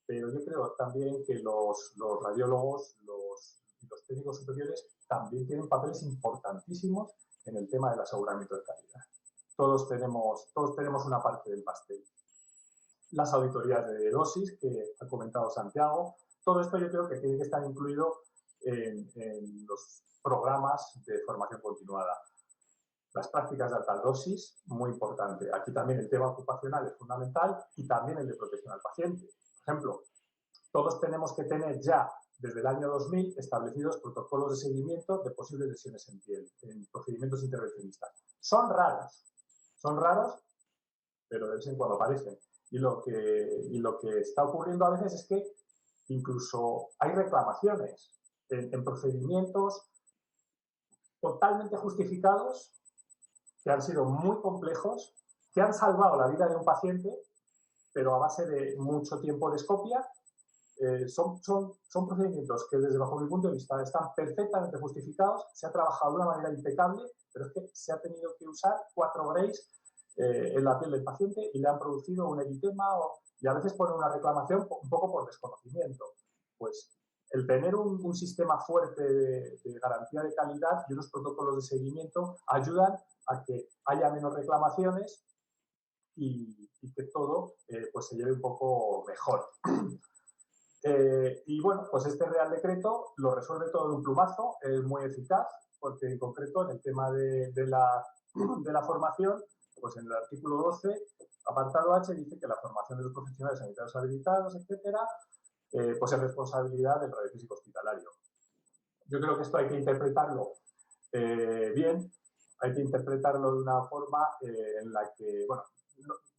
Pero yo creo también que los radiólogos, los técnicos superiores también tienen papeles importantísimos en el tema del aseguramiento de calidad. Todos tenemos una parte del pastel. Las auditorías de dosis que ha comentado Santiago, todo esto yo creo que tiene que estar incluido en los programas de formación continuada. Las prácticas de alta dosis, muy importante. Aquí también el tema ocupacional es fundamental y también el de protección al paciente. Por ejemplo, todos tenemos que tener ya desde el año 2000 establecidos protocolos de seguimiento de posibles lesiones en piel, en procedimientos intervencionistas. Son raros, pero de vez en cuando aparecen. Y lo que está ocurriendo a veces es que incluso hay reclamaciones en procedimientos totalmente justificados, que han sido muy complejos, que han salvado la vida de un paciente, pero a base de mucho tiempo de escopia. Son procedimientos que desde bajo mi punto de vista están perfectamente justificados, se ha trabajado de una manera impecable, pero es que se ha tenido que usar 4 Grays en la piel del paciente y le han producido un eritema y a veces ponen una reclamación un poco por desconocimiento. Pues el tener un sistema fuerte de garantía de calidad y unos protocolos de seguimiento ayudan a que haya menos reclamaciones y que todo pues se lleve un poco mejor. Y bueno, pues este Real Decreto lo resuelve todo de un plumazo, es muy eficaz, porque en concreto en el tema de la formación, pues en el artículo 12, apartado H, dice que la formación de los profesionales sanitarios habilitados, etcétera, pues es responsabilidad del radiofísico hospitalario. Yo creo que esto hay que interpretarlo bien, hay que interpretarlo de una forma en la que, bueno,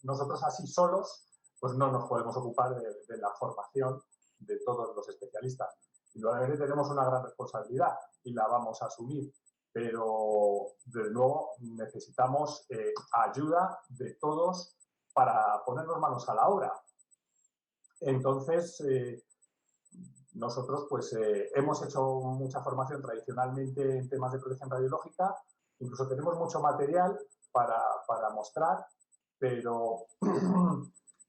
nosotros así solos, pues no nos podemos ocupar de la formación de todos los especialistas. Indudablemente tenemos una gran responsabilidad y la vamos a asumir, pero desde luego necesitamos ayuda de todos para ponernos manos a la obra. Entonces, nosotros pues hemos hecho mucha formación tradicionalmente en temas de protección radiológica, incluso tenemos mucho material para mostrar, pero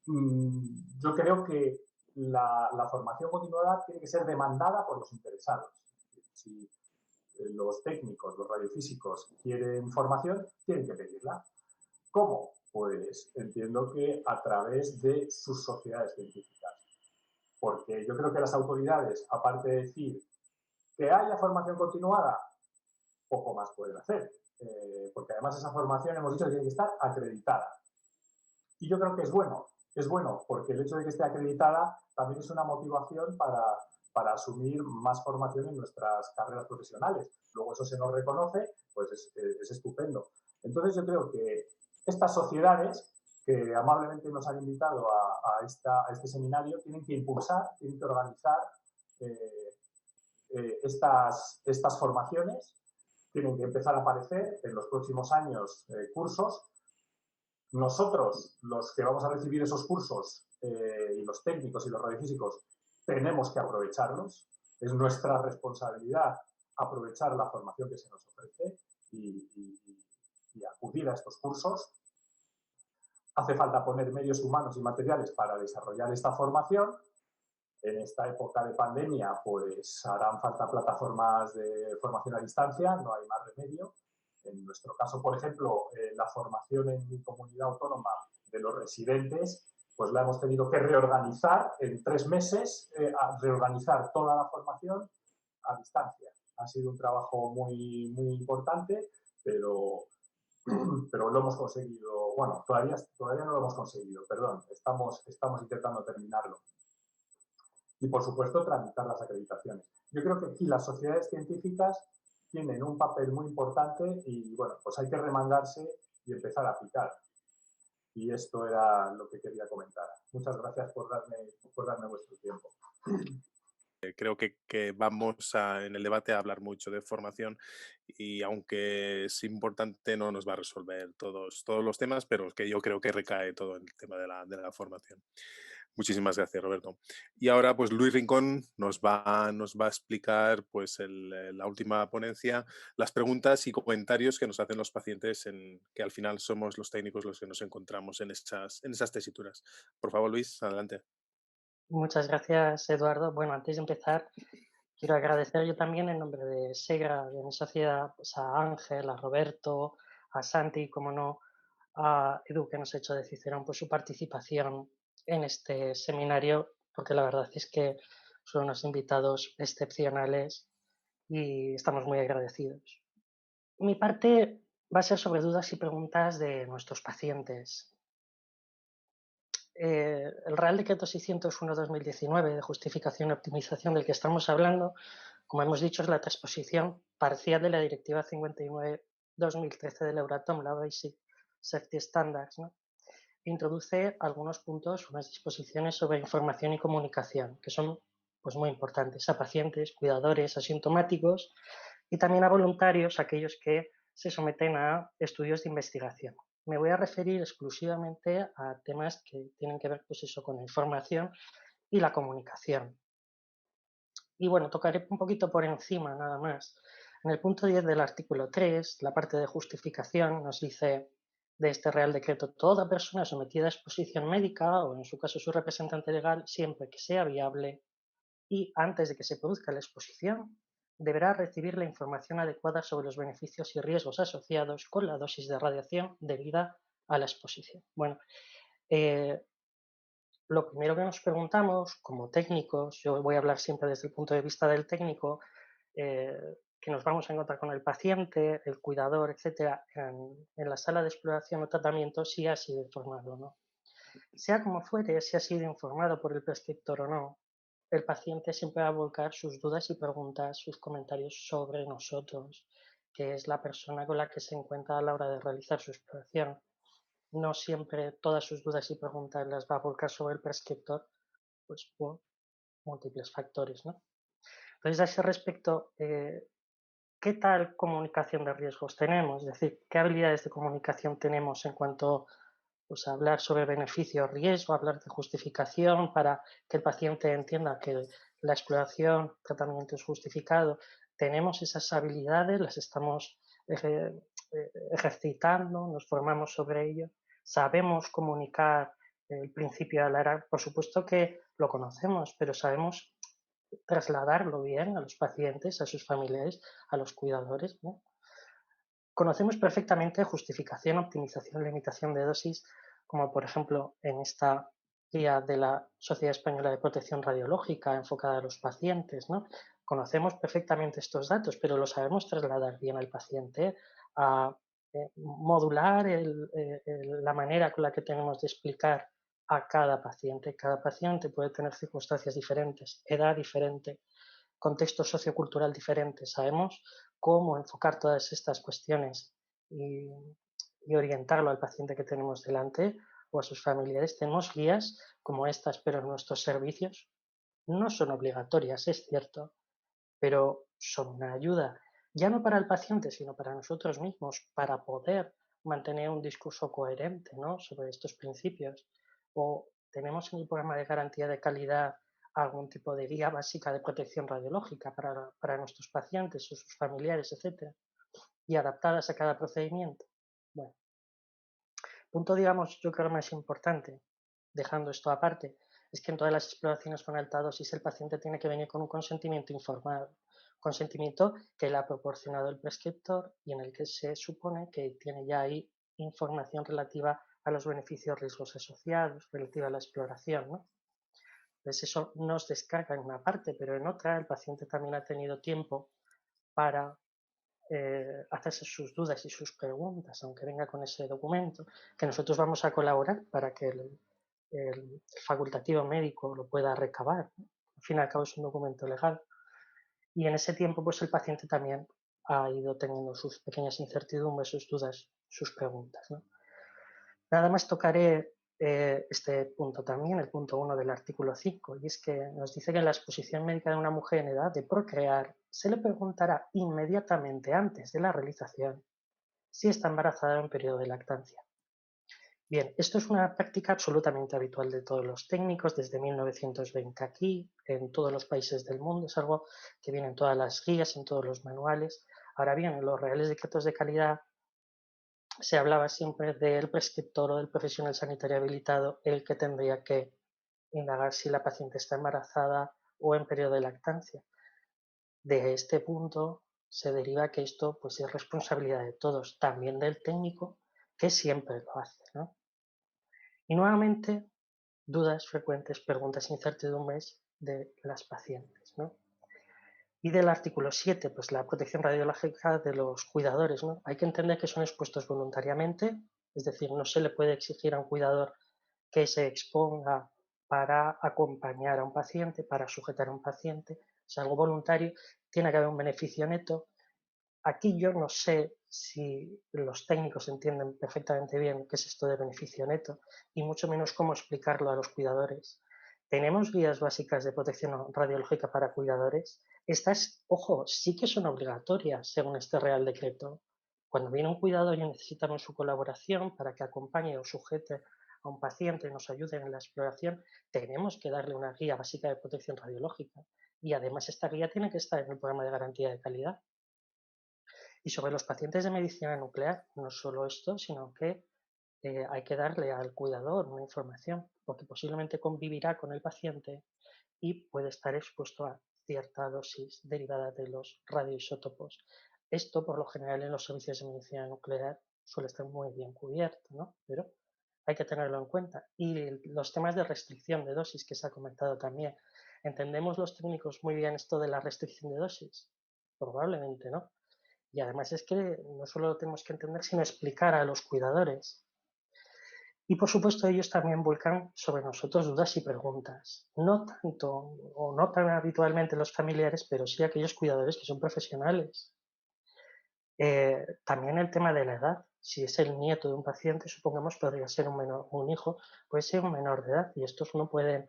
yo creo que la formación continuada tiene que ser demandada por los interesados. Si los técnicos, los radiofísicos quieren formación, tienen que pedirla. ¿Cómo? Pues entiendo que a través de sus sociedades científicas. Porque yo creo que las autoridades, aparte de decir que haya formación continuada, poco más pueden hacer. Porque además esa formación, hemos dicho, que tiene que estar acreditada. Y yo creo que es bueno, porque el hecho de que esté acreditada también es una motivación para asumir más formación en nuestras carreras profesionales. Luego eso se nos reconoce, pues es estupendo. Entonces yo creo que estas sociedades que amablemente nos han invitado a este seminario tienen que impulsar, tienen que organizar estas formaciones, tienen que empezar a aparecer en los próximos años cursos. Nosotros, los que vamos a recibir esos cursos, y los técnicos y los radiofísicos, tenemos que aprovecharlos. Es nuestra responsabilidad aprovechar la formación que se nos ofrece y acudir a estos cursos. Hace falta poner medios humanos y materiales para desarrollar esta formación. En esta época de pandemia, pues harán falta plataformas de formación a distancia, no hay más remedio. En nuestro caso, por ejemplo, la formación en mi comunidad autónoma de los residentes, pues la hemos tenido que reorganizar en 3 meses, reorganizar toda la formación a distancia. Ha sido un trabajo muy, muy importante, pero lo hemos conseguido. Bueno, todavía no lo hemos conseguido, perdón, estamos intentando terminarlo. Y, por supuesto, tramitar las acreditaciones. Yo creo que aquí las sociedades científicas tienen un papel muy importante y, bueno, pues hay que remangarse y empezar a picar. Y esto era lo que quería comentar. Muchas gracias por darme vuestro tiempo. Creo que vamos en el debate a hablar mucho de formación y aunque es importante no nos va a resolver todos los temas, pero es que yo creo que recae todo en el tema de la formación. Muchísimas gracias, Roberto. Y ahora, pues Luis Rincón nos va a explicar, pues la última ponencia, las preguntas y comentarios que nos hacen los pacientes, que al final somos los técnicos los que nos encontramos en esas tesituras. Por favor, Luis, adelante. Muchas gracias, Eduardo. Bueno, antes de empezar, quiero agradecer yo también en nombre de SEGRA, de mi sociedad, pues a Ángel, a Roberto, a Santi y, como no, a Edu, que nos ha hecho de Cicerón, por su participación en este seminario, porque la verdad es que son unos invitados excepcionales y estamos muy agradecidos. Mi parte va a ser sobre dudas y preguntas de nuestros pacientes. El Real Decreto 601/2019 de justificación y optimización del que estamos hablando, como hemos dicho, es la transposición parcial de la Directiva 59/2013 del Euratom, la Basic Safety Standards, ¿no? Introduce algunos puntos, unas disposiciones sobre información y comunicación, que son pues, muy importantes a pacientes, cuidadores, asintomáticos y también a voluntarios, aquellos que se someten a estudios de investigación. Me voy a referir exclusivamente a temas que tienen que ver pues eso, con la información y la comunicación. Y bueno, tocaré un poquito por encima nada más. En el punto 10 del artículo 3, la parte de justificación nos dice de este Real Decreto: toda persona sometida a exposición médica o en su caso su representante legal, siempre que sea viable y antes de que se produzca la exposición, deberá recibir la información adecuada sobre los beneficios y riesgos asociados con la dosis de radiación debida a la exposición. Bueno, lo primero que nos preguntamos como técnicos, yo voy a hablar siempre desde el punto de vista del técnico, eh, que nos vamos a encontrar con el paciente, el cuidador, etcétera, en la sala de exploración o tratamiento, si ha sido informado o no. Sea como fuere, si ha sido informado por el prescriptor o no, el paciente siempre va a volcar sus dudas y preguntas, sus comentarios sobre nosotros, que es la persona con la que se encuentra a la hora de realizar su exploración. No siempre todas sus dudas y preguntas las va a volcar sobre el prescriptor, pues por múltiples factores, ¿no? Entonces, a ese respecto, ¿qué tal comunicación de riesgos tenemos? Es decir, ¿qué habilidades de comunicación tenemos en cuanto pues, a hablar sobre beneficio, riesgo, hablar de justificación para que el paciente entienda que la exploración, tratamiento es justificado? ¿Tenemos esas habilidades? ¿Las estamos ejercitando? ¿Nos formamos sobre ello? ¿Sabemos comunicar el principio de alarma? Por supuesto que lo conocemos, pero sabemos trasladarlo bien a los pacientes, a sus familiares, a los cuidadores, ¿no? Conocemos perfectamente justificación, optimización, limitación de dosis, como por ejemplo en esta guía de la Sociedad Española de Protección Radiológica enfocada a los pacientes, ¿no? Conocemos perfectamente estos datos, pero lo sabemos trasladar bien al paciente, a modular la manera con la que tenemos de explicar a cada paciente. Cada paciente puede tener circunstancias diferentes, edad diferente, contexto sociocultural diferente. Sabemos cómo enfocar todas estas cuestiones y orientarlo al paciente que tenemos delante o a sus familiares. Tenemos guías como estas, pero nuestros servicios no son obligatorias, es cierto, pero son una ayuda, ya no para el paciente, sino para nosotros mismos, para poder mantener un discurso coherente, ¿no?, sobre estos principios. O tenemos en el programa de garantía de calidad algún tipo de guía básica de protección radiológica para nuestros pacientes o sus familiares, etcétera, y adaptadas a cada procedimiento. Bueno, punto, digamos, yo creo más importante, dejando esto aparte, es que en todas las exploraciones con alta dosis el paciente tiene que venir con un consentimiento informado, consentimiento que le ha proporcionado el prescriptor y en el que se supone que tiene ya ahí información relativa a los beneficios, riesgos asociados, relativa a la exploración, ¿no? Entonces eso nos descarga en una parte, pero en otra el paciente también ha tenido tiempo para hacerse sus dudas y sus preguntas, aunque venga con ese documento, que nosotros vamos a colaborar para que el facultativo médico lo pueda recabar. Al fin y al cabo es un documento legal. Y en ese tiempo, pues el paciente también ha ido teniendo sus pequeñas incertidumbres, sus dudas, sus preguntas, ¿no? Nada más tocaré este punto también, el punto 1 del artículo 5, y es que nos dice que en la exposición médica de una mujer en edad de procrear se le preguntará inmediatamente antes de la realización si está embarazada en periodo de lactancia. Bien, esto es una práctica absolutamente habitual de todos los técnicos desde 1920 aquí, en todos los países del mundo, es algo que viene en todas las guías, en todos los manuales. Ahora bien, en los reales decretos de calidad se hablaba siempre del prescriptor o del profesional sanitario habilitado el que tendría que indagar si la paciente está embarazada o en periodo de lactancia. De este punto se deriva que esto pues, es responsabilidad de todos, también del técnico, que siempre lo hace, ¿no? Y nuevamente, dudas frecuentes, preguntas, incertidumbres de las pacientes, ¿no? Y del artículo 7, pues la protección radiológica de los cuidadores, ¿no? Hay que entender que son expuestos voluntariamente, es decir, no se le puede exigir a un cuidador que se exponga para acompañar a un paciente, para sujetar a un paciente, es algo voluntario, tiene que haber un beneficio neto. Aquí yo no sé si los técnicos entienden perfectamente bien qué es esto de beneficio neto y mucho menos cómo explicarlo a los cuidadores. Tenemos guías básicas de protección radiológica para cuidadores. Estas, ojo, sí que son obligatorias según este Real Decreto. Cuando viene un cuidador y necesitamos su colaboración para que acompañe o sujete a un paciente y nos ayude en la exploración, tenemos que darle una guía básica de protección radiológica. Y además esta guía tiene que estar en el programa de garantía de calidad. Y sobre los pacientes de medicina nuclear, no solo esto, sino que hay que darle al cuidador una información, porque posiblemente convivirá con el paciente y puede estar expuesto a cierta dosis derivada de los radioisótopos. Esto, por lo general, en los servicios de medicina nuclear suele estar muy bien cubierto, ¿no? Pero hay que tenerlo en cuenta. Y los temas de restricción de dosis que se ha comentado también. ¿Entendemos los técnicos muy bien esto de la restricción de dosis? Probablemente no. Y además es que no solo lo tenemos que entender, sino explicar a los cuidadores. Y por supuesto ellos también vuelcan sobre nosotros dudas y preguntas. No tanto o no tan habitualmente los familiares, pero sí aquellos cuidadores que son profesionales. También el tema de la edad. Si es el nieto de un paciente, supongamos podría ser un hijo, puede ser un menor de edad y estos no pueden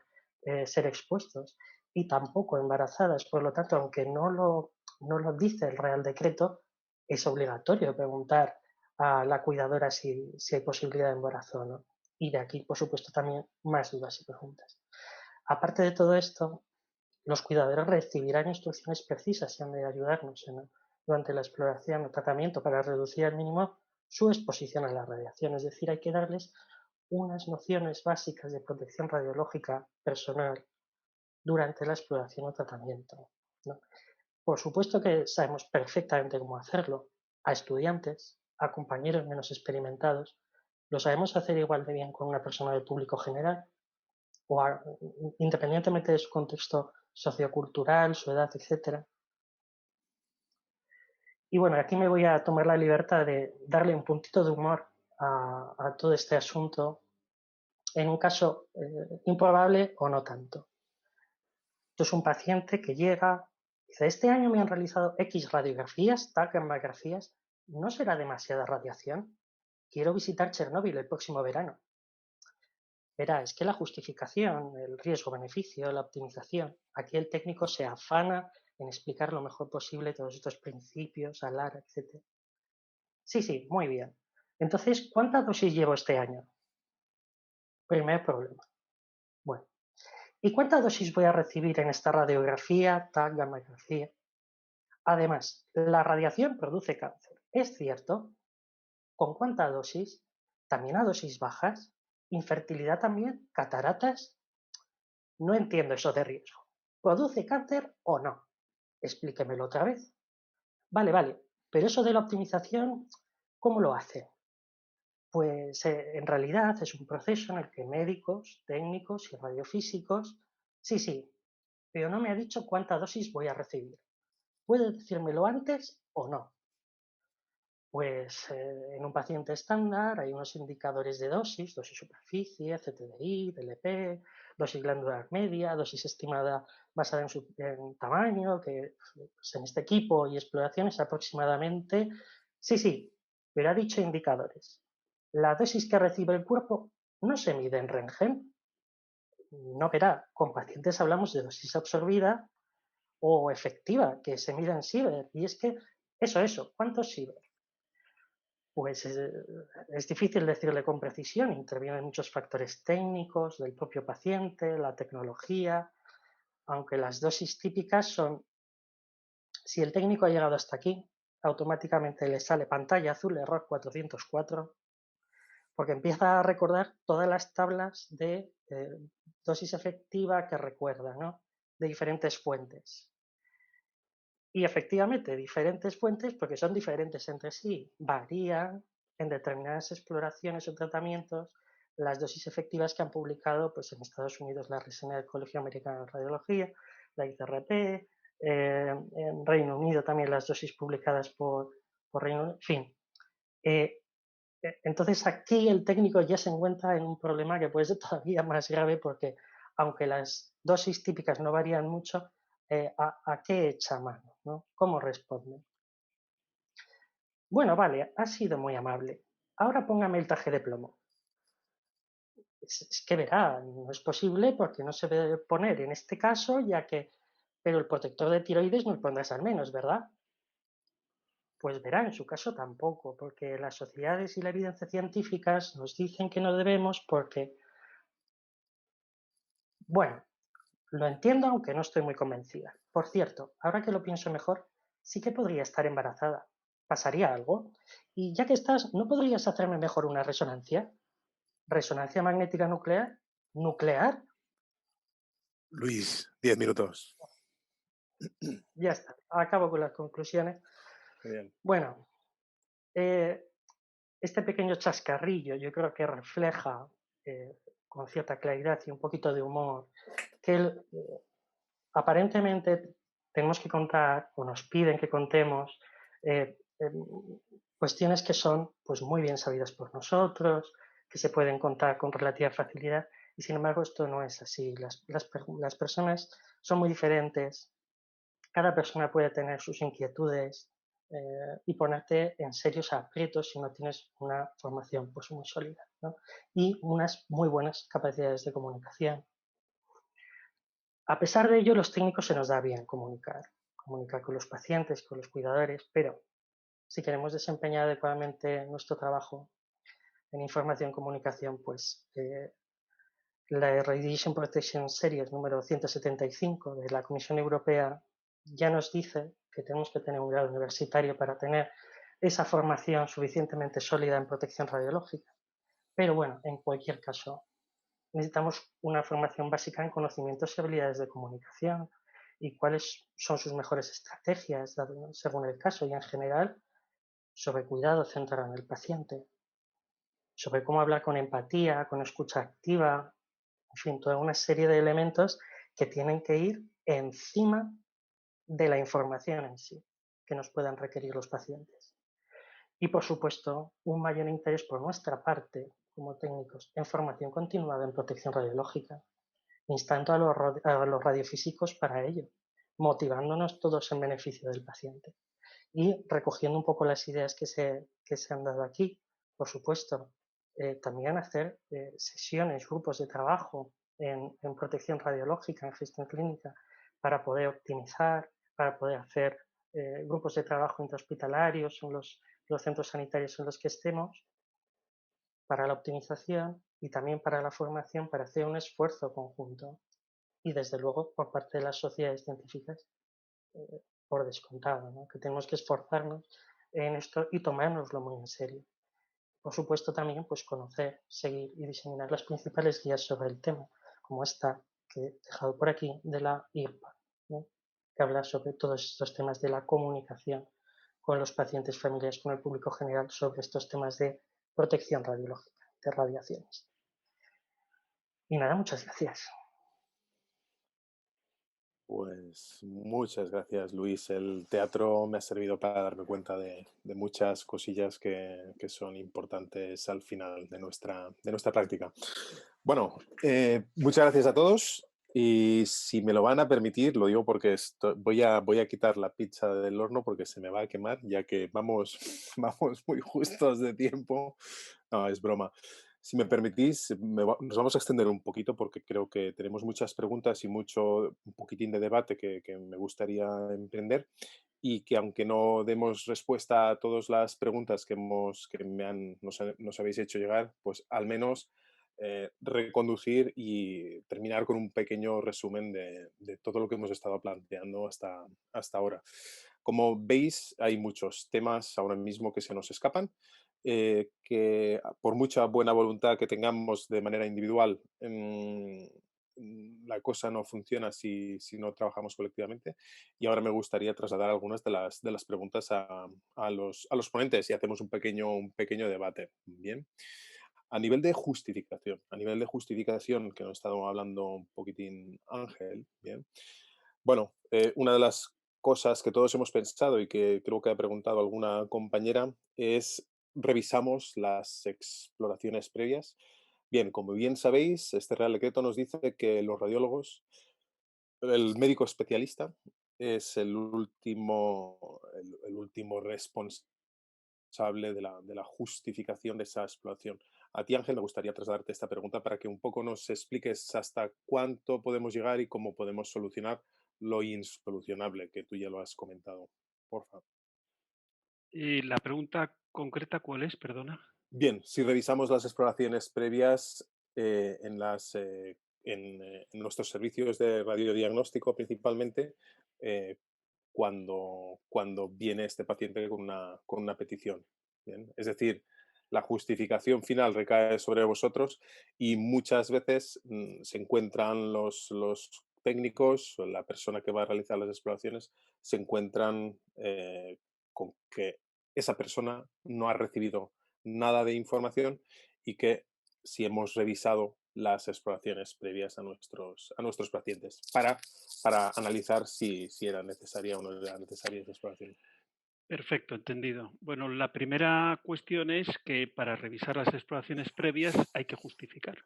ser expuestos. Y tampoco embarazadas, por lo tanto, aunque no lo dice el Real Decreto, es obligatorio preguntar a la cuidadora si hay posibilidad de embarazo o no. Y de aquí, por supuesto, también más dudas y preguntas. Aparte de todo esto, los cuidadores recibirán instrucciones precisas y han de ayudarnos durante la exploración o tratamiento para reducir al mínimo su exposición a la radiación. Es decir, hay que darles unas nociones básicas de protección radiológica personal durante la exploración o tratamiento, ¿no? Por supuesto que sabemos perfectamente cómo hacerlo. A estudiantes, a compañeros menos experimentados, lo sabemos hacer igual de bien con una persona del público general o independientemente de su contexto sociocultural, su edad, etc. Y bueno, aquí me voy a tomar la libertad de darle un puntito de humor a todo este asunto en un caso improbable o no tanto. Esto es un paciente que llega, dice, este año me han realizado X radiografías, TAC, gammagrafías, ¿no será demasiada radiación? Quiero visitar Chernóbil el próximo verano. Verá, es que la justificación, el riesgo-beneficio, la optimización, aquí el técnico se afana en explicar lo mejor posible todos estos principios, ALAR, etc. Sí, muy bien. Entonces, ¿cuántas dosis llevo este año? Primer problema. Bueno, ¿y cuántas dosis voy a recibir en esta radiografía, TAC, gammagrafía? Además, la radiación produce cáncer. ¿Es cierto? ¿Con cuánta dosis? ¿También a dosis bajas? ¿Infertilidad también? ¿Cataratas? No entiendo eso de riesgo. ¿Produce cáncer o no? Explíquemelo otra vez. Vale, pero eso de la optimización, ¿cómo lo hace? Pues en realidad es un proceso en el que médicos, técnicos y radiofísicos, sí, pero no me ha dicho cuánta dosis voy a recibir. ¿Puede decírmelo antes o no? Pues en un paciente estándar hay unos indicadores de dosis superficie, CTDI, DLP, dosis glandular media, dosis estimada basada en tamaño, que pues, en este equipo y exploraciones aproximadamente, sí, pero ha dicho indicadores. La dosis que recibe el cuerpo no se mide en Röntgen. No verá, con pacientes hablamos de dosis absorbida o efectiva, que se mide en Siever. Y es que, eso, ¿cuántos Siever? Pues es difícil decirle con precisión, intervienen muchos factores técnicos del propio paciente, la tecnología, aunque las dosis típicas son, si el técnico ha llegado hasta aquí, automáticamente le sale pantalla azul, error 404, porque empieza a recordar todas las tablas de dosis efectiva que recuerda, ¿no? De diferentes fuentes. Y efectivamente, diferentes fuentes, porque son diferentes entre sí, varían en determinadas exploraciones o tratamientos las dosis efectivas que han publicado pues, en Estados Unidos la reseña del Colegio Americano de Radiología, la ICRP, en Reino Unido también las dosis publicadas por Reino Unido, en fin. Entonces aquí el técnico ya se encuentra en un problema que puede ser todavía más grave porque aunque las dosis típicas no varían mucho, ¿a qué echa mano? ¿No? ¿Cómo responde? Bueno, vale, ha sido muy amable. Ahora póngame el traje de plomo. Es que verá, no es posible porque no se debe poner en este caso, pero el protector de tiroides no pondrás al menos, ¿verdad? Pues verá, en su caso tampoco, porque las sociedades y la evidencia científicas nos dicen que no debemos porque, bueno, lo entiendo aunque no estoy muy convencida. Por cierto, ahora que lo pienso mejor, sí que podría estar embarazada. ¿Pasaría algo? Y ya que estás, ¿no podrías hacerme mejor una resonancia? ¿Resonancia magnética nuclear? ¿Nuclear? Luis, 10 minutos. Ya está, acabo con las conclusiones. Muy bien. Bueno, Este pequeño chascarrillo yo creo que refleja con cierta claridad y un poquito de humor que aparentemente tenemos que contar o nos piden que contemos cuestiones que son pues, muy bien sabidas por nosotros, que se pueden contar con relativa facilidad y sin embargo esto no es así. Las personas son muy diferentes, cada persona puede tener sus inquietudes y ponerte en serios aprietos si no tienes una formación pues, muy sólida, ¿no? Y unas muy buenas capacidades de comunicación. A pesar de ello, los técnicos se nos da bien comunicar con los pacientes, con los cuidadores, pero si queremos desempeñar adecuadamente nuestro trabajo en información y comunicación, pues la Radiation Protection Series número 175 de la Comisión Europea ya nos dice que tenemos que tener un grado universitario para tener esa formación suficientemente sólida en protección radiológica. Pero bueno, en cualquier caso, necesitamos una formación básica en conocimientos y habilidades de comunicación y cuáles son sus mejores estrategias según el caso y en general sobre cuidado centrado en el paciente, sobre cómo hablar con empatía, con escucha activa, en fin, toda una serie de elementos que tienen que ir encima de la información en sí que nos puedan requerir los pacientes. Y, por supuesto, un mayor interés por nuestra parte, como técnicos, en formación continuada en protección radiológica, instando a los radiofísicos para ello, motivándonos todos en beneficio del paciente. Y recogiendo un poco las ideas que se han dado aquí, por supuesto, también hacer sesiones, grupos de trabajo en protección radiológica, en gestión clínica, para poder optimizar, para poder hacer grupos de trabajo intrahospitalarios en los centros sanitarios en los que estemos, para la optimización y también para la formación, para hacer un esfuerzo conjunto. Y desde luego por parte de las sociedades científicas, por descontado, ¿no? Que tenemos que esforzarnos en esto y tomárnoslo muy en serio. Por supuesto también pues conocer, seguir y diseminar las principales guías sobre el tema, como esta que he dejado por aquí de la IRPA, ¿no? Que habla sobre todos estos temas de la comunicación con los pacientes, familiares, con el público general sobre estos temas de protección radiológica, de radiaciones. Y nada, muchas gracias. Pues muchas gracias, Luis. El teatro me ha servido para darme cuenta de muchas cosillas que son importantes al final de nuestra práctica. Bueno, muchas gracias a todos y si me lo van a permitir, lo digo porque voy a quitar la pizza del horno porque se me va a quemar, ya que vamos muy justos de tiempo. No, es broma. Si me permitís, nos vamos a extender un poquito porque creo que tenemos muchas preguntas y un poquitín de debate que me gustaría emprender y que aunque no demos respuesta a todas las preguntas que nos habéis hecho llegar, pues al menos reconducir y terminar con un pequeño resumen de todo lo que hemos estado planteando hasta ahora. Como veis, hay muchos temas ahora mismo que se nos escapan. Que por mucha buena voluntad que tengamos de manera individual, la cosa no funciona si no trabajamos colectivamente. Y ahora me gustaría trasladar algunas de las preguntas a los ponentes y hacemos un pequeño debate. Bien. A nivel de justificación, que nos ha estado hablando un poquitín Ángel, bien. Bueno, una de las cosas que todos hemos pensado y que creo que ha preguntado alguna compañera es revisamos las exploraciones previas. Bien, como bien sabéis, este Real Decreto nos dice que los radiólogos, el médico especialista, es el último responsable de la justificación de esa exploración. A ti, Ángel, me gustaría trasladarte esta pregunta para que un poco nos expliques hasta cuánto podemos llegar y cómo podemos solucionar lo insolucionable, que tú ya lo has comentado. Por favor. La pregunta concreta, ¿cuál es? Perdona. Bien, si revisamos las exploraciones previas en nuestros servicios de radiodiagnóstico principalmente, cuando viene este paciente con una petición. ¿Bien? Es decir, la justificación final recae sobre vosotros y muchas veces se encuentran los técnicos o la persona que va a realizar las exploraciones se encuentran con que esa persona no ha recibido nada de información y que si hemos revisado las exploraciones previas a nuestros pacientes para analizar si era necesaria o no era necesaria esa exploración. Perfecto, entendido. Bueno, la primera cuestión es que para revisar las exploraciones previas hay que justificar.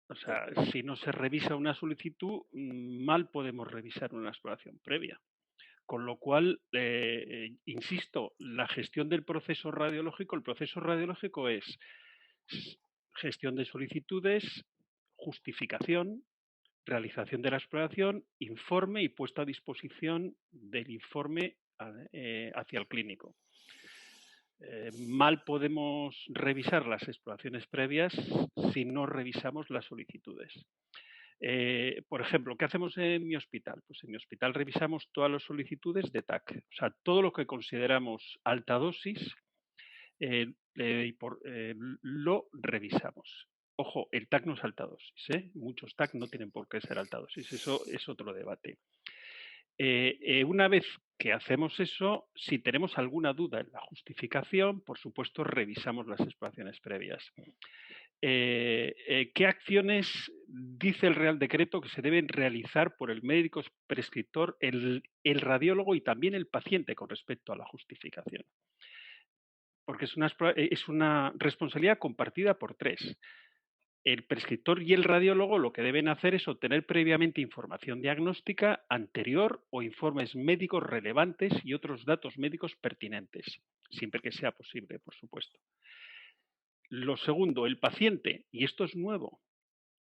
O sea, si no se revisa una solicitud, mal podemos revisar una exploración previa. Con lo cual, insisto, la gestión del proceso radiológico, el proceso radiológico es gestión de solicitudes, justificación, realización de la exploración, informe y puesta a disposición del informe hacia el clínico. Mal podemos revisar las exploraciones previas si no revisamos las solicitudes. Por ejemplo, ¿qué hacemos en mi hospital? Pues en mi hospital revisamos todas las solicitudes de TAC. O sea, todo lo que consideramos alta dosis lo revisamos. Ojo, el TAC no es alta dosis, ¿eh? Muchos TAC no tienen por qué ser alta dosis. Eso es otro debate. Una vez que hacemos eso, si tenemos alguna duda en la justificación, por supuesto, revisamos las exploraciones previas. ¿Qué acciones dice el Real Decreto que se deben realizar por el médico prescriptor, el radiólogo y también el paciente con respecto a la justificación? Porque es una responsabilidad compartida por tres. El prescriptor y el radiólogo lo que deben hacer es obtener previamente información diagnóstica anterior o informes médicos relevantes y otros datos médicos pertinentes, siempre que sea posible, por supuesto. Lo segundo, el paciente, y esto es nuevo,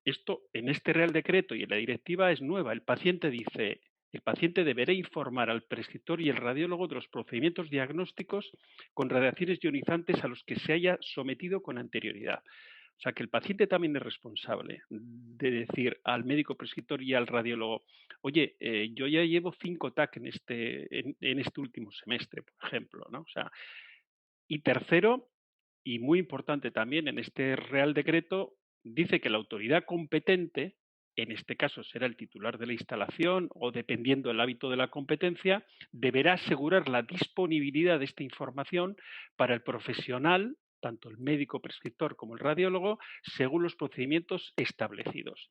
esto en este Real Decreto y en la directiva es nueva, el paciente dice, el paciente deberá informar al prescriptor y el radiólogo de los procedimientos diagnósticos con radiaciones ionizantes a los que se haya sometido con anterioridad. O sea, que el paciente también es responsable de decir al médico prescriptor y al radiólogo, oye, yo ya llevo 5 TAC en este último semestre, por ejemplo, ¿no? O sea, y tercero, y muy importante también en este Real Decreto, dice que la autoridad competente, en este caso será el titular de la instalación o dependiendo del hábito de la competencia, deberá asegurar la disponibilidad de esta información para el profesional, tanto el médico prescriptor como el radiólogo, según los procedimientos establecidos.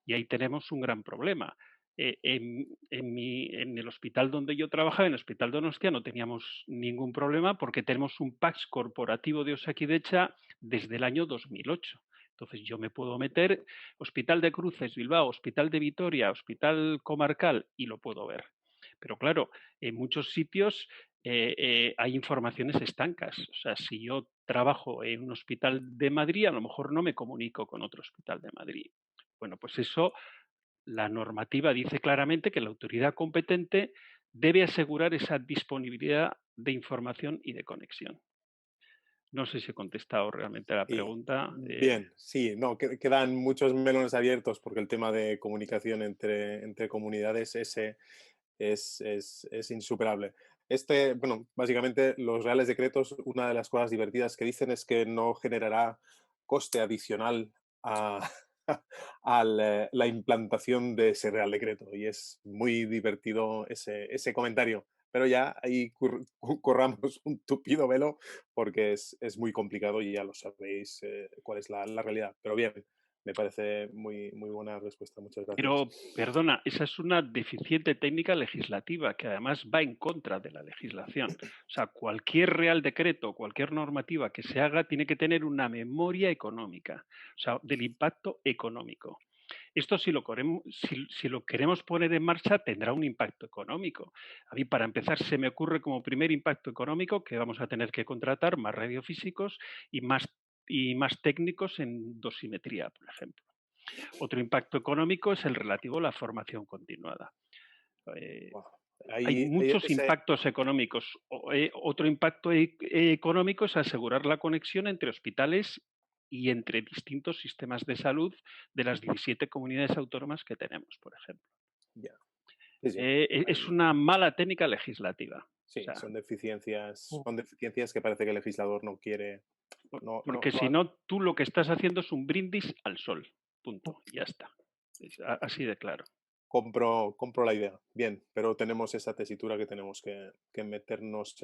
Y ahí tenemos un gran problema. En el hospital donde yo trabajaba, en el Hospital Donostia, no teníamos ningún problema porque tenemos un PACS corporativo de Osakidecha desde el año 2008. Entonces yo me puedo meter Hospital de Cruces, Bilbao, Hospital de Vitoria, Hospital Comarcal y lo puedo ver. Pero claro, en muchos sitios hay informaciones estancas. O sea, si yo trabajo en un hospital de Madrid, a lo mejor no me comunico con otro hospital de Madrid. Bueno, pues eso, la normativa dice claramente que la autoridad competente debe asegurar esa disponibilidad de información y de conexión. No sé si he contestado realmente a la pregunta. Bien, sí, no, quedan muchos melones abiertos porque el tema de comunicación entre comunidades es insuperable. Bueno, básicamente los reales decretos, una de las cosas divertidas que dicen es que no generará coste adicional a la implantación de ese real decreto y es muy divertido ese comentario. Pero ya ahí corramos un tupido velo porque es muy complicado y ya lo sabéis cuál es la realidad. Pero bien, me parece muy, muy buena respuesta. Muchas gracias. Pero, perdona, esa es una deficiente técnica legislativa que además va en contra de la legislación. O sea, cualquier real decreto, cualquier normativa que se haga tiene que tener una memoria económica, o sea, del impacto económico. Esto si lo queremos poner en marcha tendrá un impacto económico. A mí, para empezar, se me ocurre como primer impacto económico que vamos a tener que contratar más radiofísicos y más técnicos en dosimetría, por ejemplo. Otro impacto económico es el relativo a la formación continuada. Hay muchos impactos económicos. Otro impacto económico es asegurar la conexión entre hospitales y entre distintos sistemas de salud de las 17 comunidades autónomas que tenemos, por ejemplo. Yeah. Sí. Es una mala técnica legislativa. Sí, o sea, son deficiencias que parece que el legislador no quiere. Porque si no, tú lo que estás haciendo es un brindis al sol. Punto. Ya está. Es así de claro. Compro la idea. Bien, pero tenemos esa tesitura que tenemos que meternos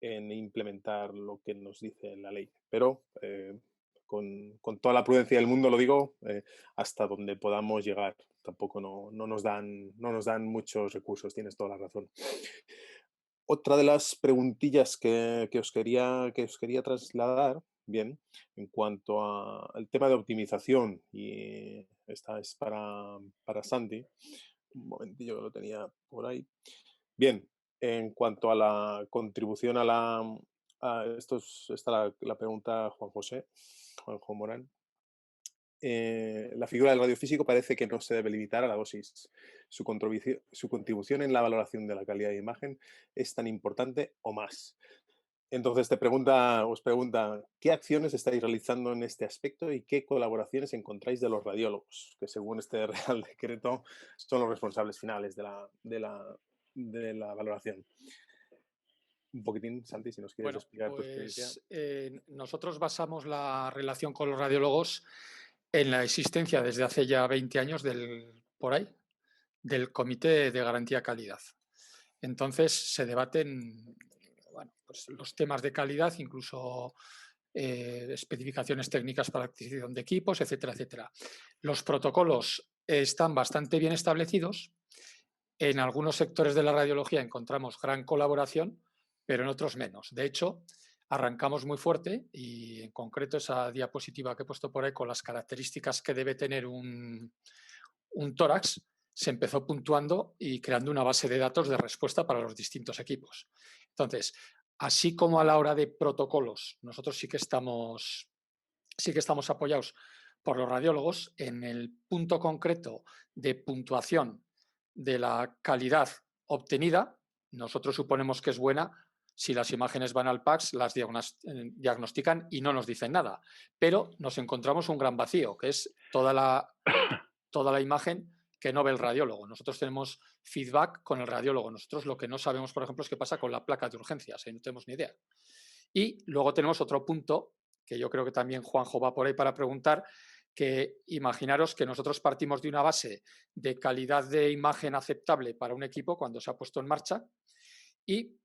en implementar lo que nos dice la ley. Pero con toda la prudencia del mundo, lo digo, hasta donde podamos llegar. Tampoco no nos dan muchos recursos, tienes toda la razón. Otra de las preguntillas que os quería trasladar, bien, en cuanto al tema de optimización, y esta es para Santi, un momentillo que lo tenía por ahí. Bien, en cuanto a la contribución está la pregunta Juanjo Morán. La figura del radiofísico parece que no se debe limitar a la dosis. Su contribución en la valoración de la calidad de imagen es tan importante o más. Entonces os pregunta, ¿qué acciones estáis realizando en este aspecto y qué colaboraciones encontráis de los radiólogos, que según este Real Decreto son los responsables finales de la valoración? Un poquitín, Santi, si nos quieres explicar tu experiencia. Nosotros basamos la relación con los radiólogos en la existencia desde hace ya 20 años del Comité de Garantía Calidad. Entonces se debaten pues los temas de calidad, incluso especificaciones técnicas para la adquisición de equipos, etcétera, etcétera. Los protocolos están bastante bien establecidos. En algunos sectores de la radiología encontramos gran colaboración, pero en otros menos. De hecho, arrancamos muy fuerte y en concreto esa diapositiva que he puesto por ahí con las características que debe tener un tórax se empezó puntuando y creando una base de datos de respuesta para los distintos equipos. Entonces, así como a la hora de protocolos, nosotros sí que estamos apoyados por los radiólogos en el punto concreto de puntuación de la calidad obtenida. Nosotros suponemos que es buena si las imágenes van al PACS, las diagnostican y no nos dicen nada. Pero nos encontramos un gran vacío, que es toda la imagen que no ve el radiólogo. Nosotros tenemos feedback con el radiólogo. Nosotros lo que no sabemos, por ejemplo, es qué pasa con la placa de urgencias. No tenemos ni idea. Y luego tenemos otro punto, que yo creo que también Juanjo va por ahí para preguntar, que imaginaros que nosotros partimos de una base de calidad de imagen aceptable para un equipo cuando se ha puesto en marcha y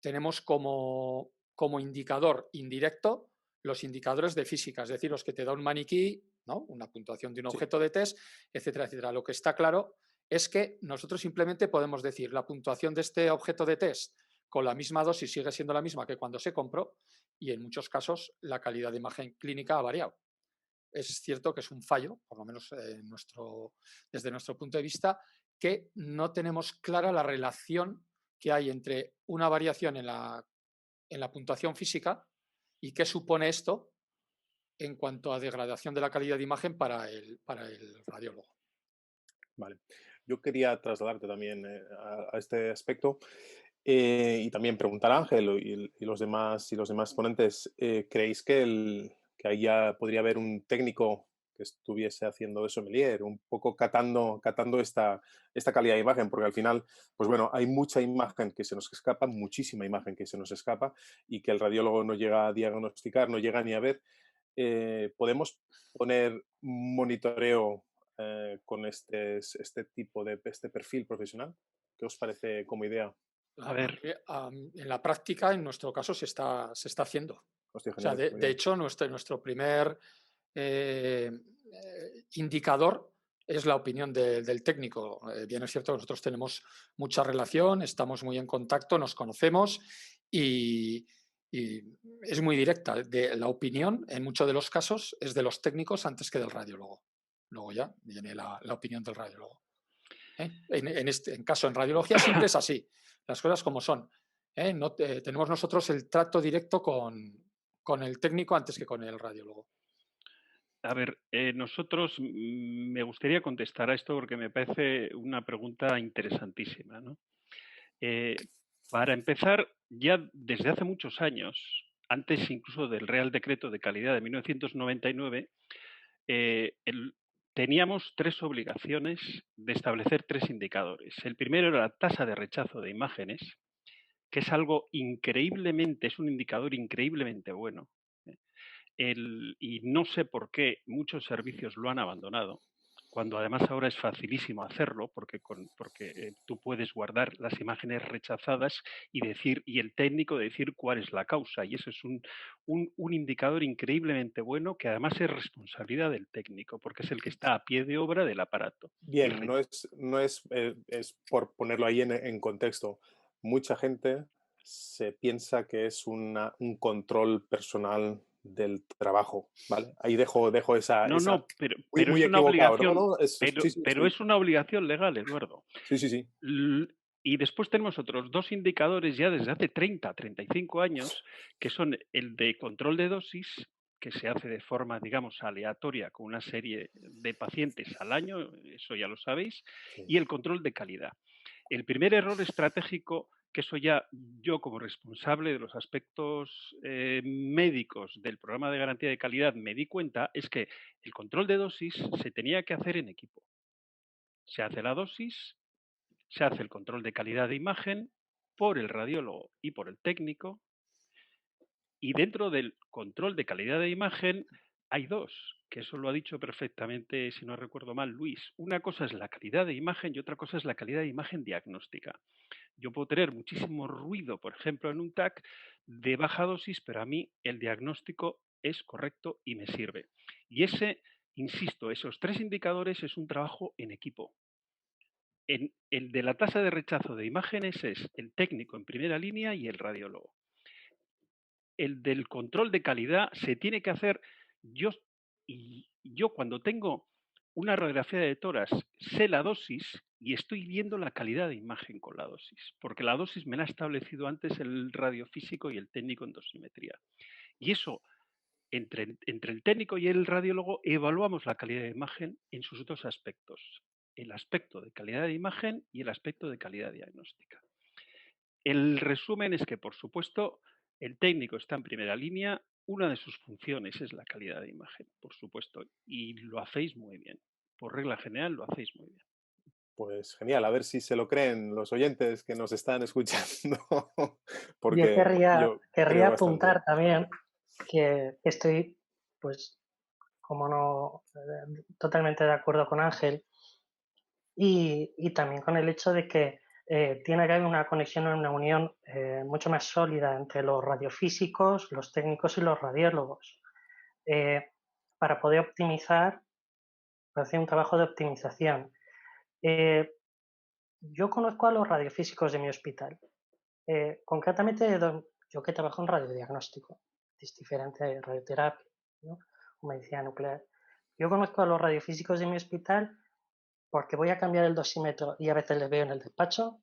tenemos como indicador indirecto los indicadores de física, es decir, los que te da un maniquí, ¿no? Una puntuación de un objeto de test, etcétera, etcétera. Lo que está claro es que nosotros simplemente podemos decir la puntuación de este objeto de test con la misma dosis sigue siendo la misma que cuando se compró y en muchos casos la calidad de imagen clínica ha variado. Es cierto que es un fallo, por lo menos desde nuestro punto de vista, que no tenemos clara la relación que hay entre una variación en la puntuación física y qué supone esto en cuanto a degradación de la calidad de imagen para el radiólogo. Vale. Yo quería trasladarte también a este aspecto y también preguntar a Ángel y los demás ponentes, ¿creéis que ahí ya podría haber un técnico que estuviese haciendo de sommelier, un poco catando esta calidad de imagen? Porque al final, pues bueno, hay mucha imagen que se nos escapa, muchísima imagen que se nos escapa y que el radiólogo no llega a diagnosticar, no llega ni a ver. ¿Podemos poner monitoreo con este tipo de perfil profesional? ¿Qué os parece como idea? A ver. En la práctica, en nuestro caso, se está haciendo. Hostia, o sea, de hecho, nuestro primer indicador es la opinión del técnico. Bien es cierto que nosotros tenemos mucha relación, estamos muy en contacto, nos conocemos y es muy directa. La opinión, en muchos de los casos, es de los técnicos antes que del radiólogo. Luego ya viene la opinión del radiólogo. En caso en radiología siempre es así, las cosas como son. Tenemos nosotros el trato directo con el técnico antes que con el radiólogo. A ver, nosotros me gustaría contestar a esto porque me parece una pregunta interesantísima, ¿no? Para empezar, ya desde hace muchos años, antes incluso del Real Decreto de Calidad de 1999, teníamos tres obligaciones de establecer tres indicadores. El primero era la tasa de rechazo de imágenes, que es algo es un indicador increíblemente bueno. Y no sé por qué muchos servicios lo han abandonado. cuando además ahora es facilísimo hacerlo porque tú puedes guardar las imágenes rechazadas y el técnico decir cuál es la causa. Y eso es un indicador increíblemente bueno que además es responsabilidad del técnico porque es el que está a pie de obra del aparato. Bien, es por ponerlo ahí en contexto. Mucha gente se piensa que es un control personal del trabajo, ¿vale? Ahí dejo esa No, muy, pero muy es una equivocado, ¿no? obligación, ¿no? pero es una obligación legal, Eduardo. Sí. Y después tenemos otros dos indicadores ya desde hace 35 años, que son el de control de dosis, que se hace de forma, digamos, aleatoria con una serie de pacientes al año, eso ya lo sabéis, Sí. y el control de calidad. El primer error estratégico, que eso ya yo como responsable de los aspectos médicos del programa de garantía de calidad me di cuenta, es que el control de dosis se tenía que hacer en equipo. Se hace la dosis, se hace el control de calidad de imagen por el radiólogo y por el técnico, y dentro del control de calidad de imagen hay dos, que eso lo ha dicho perfectamente, si no recuerdo mal, Luis. Una cosa es la calidad de imagen y otra cosa es la calidad de imagen diagnóstica. Yo puedo tener muchísimo ruido, por ejemplo, en un TAC de baja dosis, pero a mí el diagnóstico es correcto y me sirve. Y insisto, esos tres indicadores es un trabajo en equipo. El de la tasa de rechazo de imágenes es el técnico en primera línea y el radiólogo. El del control de calidad se tiene que hacer yo cuando tengo una radiografía de tórax, sé la dosis y estoy viendo la calidad de imagen con la dosis, porque la dosis me la ha establecido antes el radiofísico y el técnico en dosimetría. Y eso, entre el técnico y el radiólogo, evaluamos la calidad de imagen en sus dos aspectos, el aspecto de calidad de imagen y el aspecto de calidad diagnóstica. El resumen es que, por supuesto, el técnico está en primera línea, una de sus funciones es la calidad de imagen, por supuesto, y lo hacéis muy bien. Por regla general lo hacéis muy bien. Pues genial, a ver si se lo creen los oyentes que nos están escuchando, Yo porque querría yo creo bastante. apuntar también que estoy, pues, como no, totalmente de acuerdo con Ángel y también con el hecho de que tiene que haber una conexión, una unión mucho más sólida entre los radiofísicos, los técnicos y los radiólogos para poder optimizar, para hacer un trabajo de optimización. Yo conozco a los radiofísicos de mi hospital. Concretamente, yo que trabajo en radiodiagnóstico, es diferente de radioterapia, ¿no? O medicina nuclear. Yo conozco a los radiofísicos de mi hospital porque voy a cambiar el dosímetro y a veces les veo en el despacho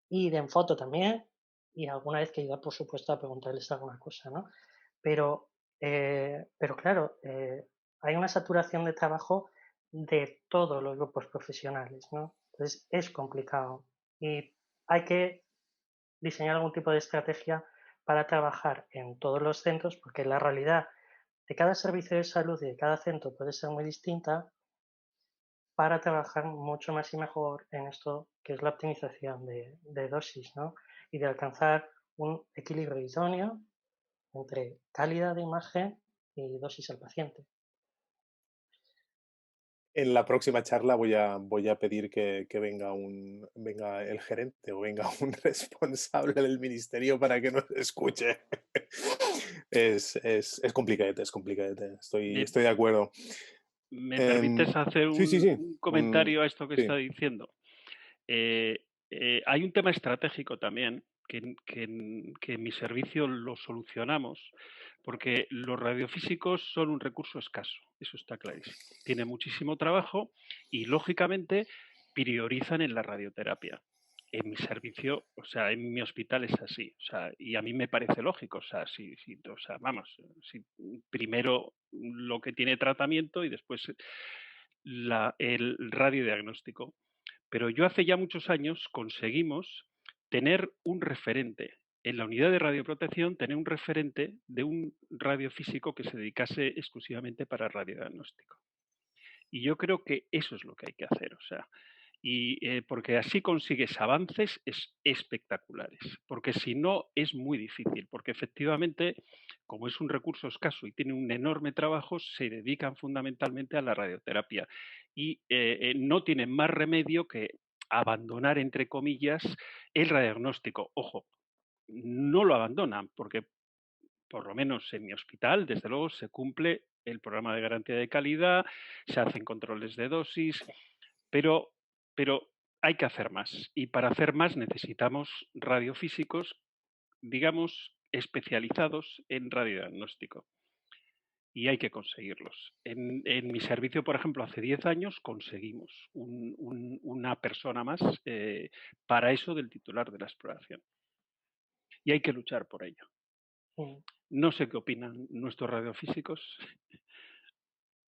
y en foto también, y alguna vez que he ido, por supuesto, a preguntarles alguna cosa, ¿no? Pero claro, hay una saturación de trabajo de todos los grupos profesionales, ¿no? Entonces es complicado y hay que diseñar algún tipo de estrategia para trabajar en todos los centros, porque la realidad de cada servicio de salud y de cada centro puede ser muy distinta para trabajar mucho más y mejor en esto que es la optimización de dosis, ¿no? Y de alcanzar un equilibrio idóneo entre calidad de imagen y dosis al paciente. En la próxima charla voy a pedir que venga el gerente o venga un responsable del ministerio para que nos escuche. Es complicadete, es complicadete. Estoy de acuerdo. ¿Me permites hacer Sí. un comentario a esto que Sí. está diciendo? Hay un tema estratégico también que en mi servicio lo solucionamos, porque los radiofísicos son un recurso escaso, eso está clarísimo. Tiene muchísimo trabajo y, lógicamente, priorizan en la radioterapia. En mi servicio, o sea, en mi hospital es así, o sea, y a mí me parece lógico, o sea, si primero lo que tiene tratamiento y después el radiodiagnóstico. Pero yo hace ya muchos años conseguimos tener un referente. En la unidad de radioprotección, tener un referente de un radiofísico que se dedicase exclusivamente para radiodiagnóstico. Y yo creo que eso es lo que hay que hacer. O sea, Y porque así consigues avances espectaculares, porque si no es muy difícil, porque efectivamente, como es un recurso escaso y tiene un enorme trabajo, se dedican fundamentalmente a la radioterapia y no tienen más remedio que abandonar, entre comillas, el radiodiagnóstico. Ojo, no lo abandonan, porque por lo menos en mi hospital, desde luego, se cumple el programa de garantía de calidad, se hacen controles de dosis, pero, pero hay que hacer más. Y para hacer más necesitamos radiofísicos, digamos, especializados en radiodiagnóstico. Y hay que conseguirlos. En mi servicio, por ejemplo, hace 10 años conseguimos una persona más para eso del titular de la exploración. Y hay que luchar por ello. No sé qué opinan nuestros radiofísicos.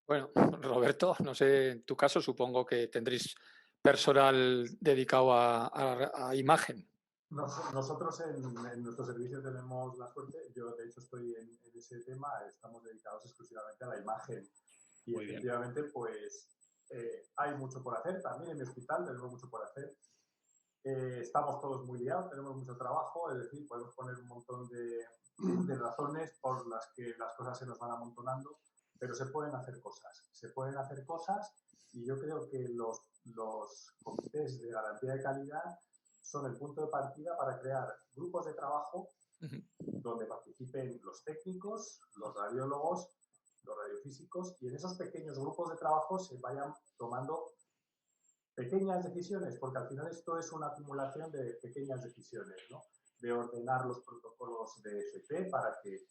Bueno, Roberto, no sé, en tu caso supongo que tendréis personal dedicado a imagen. Nosotros en nuestro servicio tenemos la suerte, yo de hecho estoy en ese tema, estamos dedicados exclusivamente a la imagen y Muy efectivamente bien. Pues hay mucho por hacer, también en mi hospital tenemos mucho por hacer. Estamos todos muy liados, tenemos mucho trabajo, es decir, podemos poner un montón de razones por las que las cosas se nos van amontonando, pero se pueden hacer cosas y yo creo que los comités de garantía de calidad son el punto de partida para crear grupos de trabajo donde participen los técnicos, los radiólogos, los radiofísicos y en esos pequeños grupos de trabajo se vayan tomando pequeñas decisiones, porque al final esto es una acumulación de pequeñas decisiones, ¿no? De ordenar los protocolos de FP para que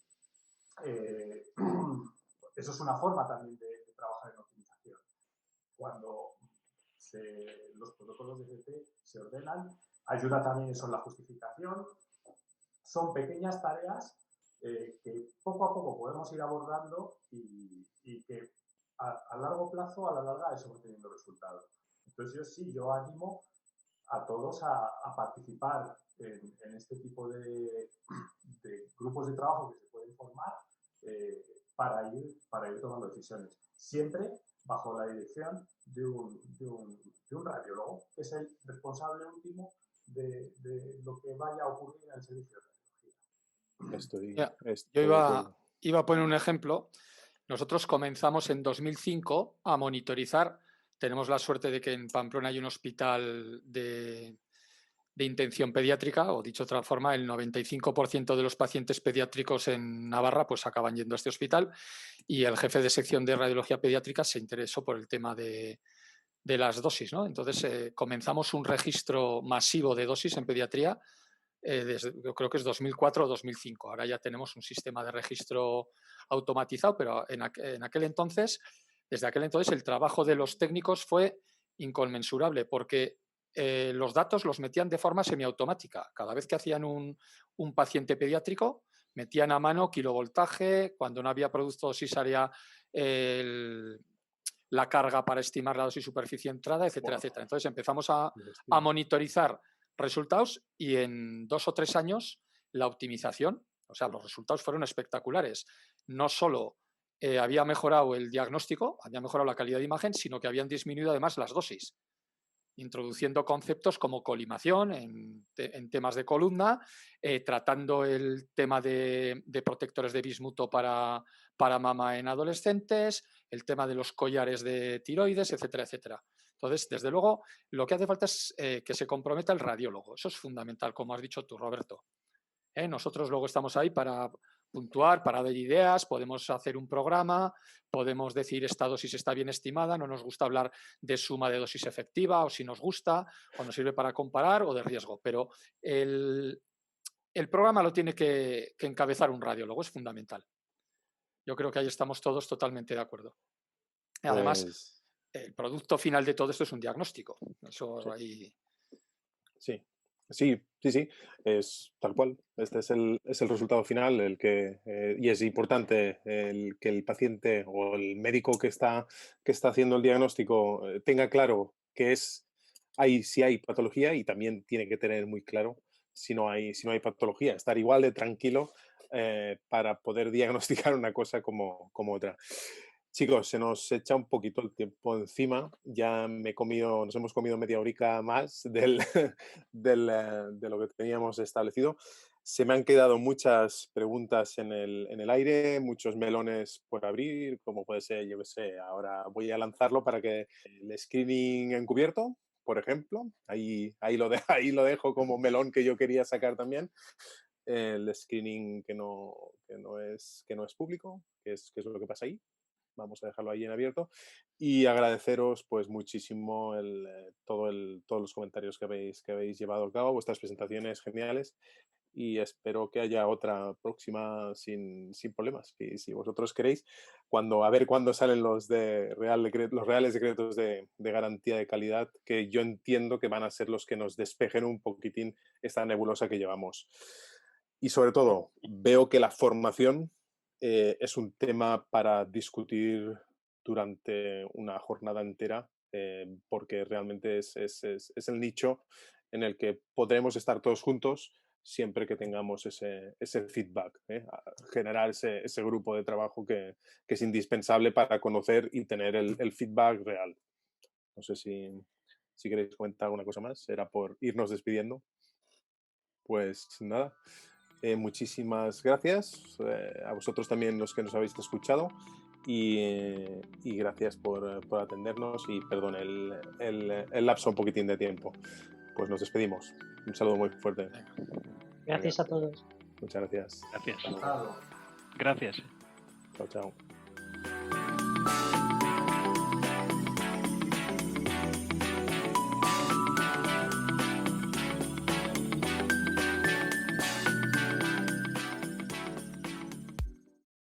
eso es una forma también de trabajar en optimización. Cuando los protocolos de FP se ordenan, ayuda también eso en la justificación. Son pequeñas tareas que poco a poco podemos ir abordando y que a largo plazo, a la larga, eso va teniendo resultados. Entonces yo animo a todos a participar en este tipo de grupos de trabajo que se pueden formar para ir tomando decisiones. Siempre bajo la dirección de un radiólogo, que es el responsable último de lo que vaya a ocurrir en el servicio de radiología. Yo iba a poner un ejemplo. Nosotros comenzamos en 2005 a monitorizar. Tenemos la suerte de que en Pamplona hay un hospital de intención pediátrica, o dicho de otra forma, el 95% de los pacientes pediátricos en Navarra pues acaban yendo a este hospital, y el jefe de sección de radiología pediátrica se interesó por el tema de las dosis, ¿no? Entonces comenzamos un registro masivo de dosis en pediatría yo creo que es 2004 o 2005. Ahora ya tenemos un sistema de registro automatizado, pero desde aquel entonces el trabajo de los técnicos fue inconmensurable, porque los datos los metían de forma semiautomática. Cada vez que hacían un paciente pediátrico, metían a mano kilovoltaje, cuando no había producto dosis haría la carga para estimar la dosis superficie entrada, etcétera, etcétera. Entonces empezamos a monitorizar resultados y en 2 o 3 años la optimización, o sea, los resultados fueron espectaculares. No solo había mejorado el diagnóstico, había mejorado la calidad de imagen, sino que habían disminuido además las dosis, introduciendo conceptos como colimación en temas de columna, tratando el tema de protectores de bismuto para mama en adolescentes, el tema de los collares de tiroides, etcétera, etcétera. Entonces, desde luego, lo que hace falta es que se comprometa el radiólogo. Eso es fundamental, como has dicho tú, Roberto. Nosotros luego estamos ahí para puntuar, para dar ideas, podemos hacer un programa, podemos decir esta dosis está bien estimada, no nos gusta hablar de suma de dosis efectiva, o si nos gusta, o nos sirve para comparar, o de riesgo, pero el programa lo tiene que encabezar un radiólogo, es fundamental. Yo creo que ahí estamos todos totalmente de acuerdo. Además, pues el producto final de todo esto es un diagnóstico. Eso sí. ahí... Sí, es tal cual. Este es el resultado final, y es importante que el paciente o el médico que está haciendo el diagnóstico tenga claro si hay patología, y también tiene que tener muy claro si no hay patología, estar igual de tranquilo para poder diagnosticar una cosa como otra. Chicos, se nos echa un poquito el tiempo encima. Ya nos hemos comido media horica más de lo que teníamos establecido. Se me han quedado muchas preguntas en el aire, muchos melones por abrir, como puede ser, yo qué sé, ahora voy a lanzarlo para que el screening encubierto, por ejemplo, ahí lo dejo como melón que yo quería sacar también. El screening que no es público, qué es lo que pasa ahí. Vamos a dejarlo ahí en abierto y agradeceros pues muchísimo todos los comentarios que habéis llevado a cabo, vuestras presentaciones geniales, y espero que haya otra próxima sin problemas. Y si vosotros queréis, a ver cuándo salen los reales decretos de garantía de calidad, que yo entiendo que van a ser los que nos despejen un poquitín esta nebulosa que llevamos. Y sobre todo, veo que la formación es un tema para discutir durante una jornada entera, porque realmente es el nicho en el que podremos estar todos juntos siempre que tengamos ese feedback, generar ese grupo de trabajo que es indispensable para conocer y tener el feedback real. No sé si queréis comentar alguna cosa más. Era por irnos despidiendo. Pues nada. Muchísimas gracias a vosotros también, los que nos habéis escuchado, y gracias por atendernos, y perdón el lapso un poquitín de tiempo. Pues nos despedimos. Un saludo muy fuerte. Gracias a todos. Muchas gracias. Gracias. Encantado. Gracias. Chao, chao.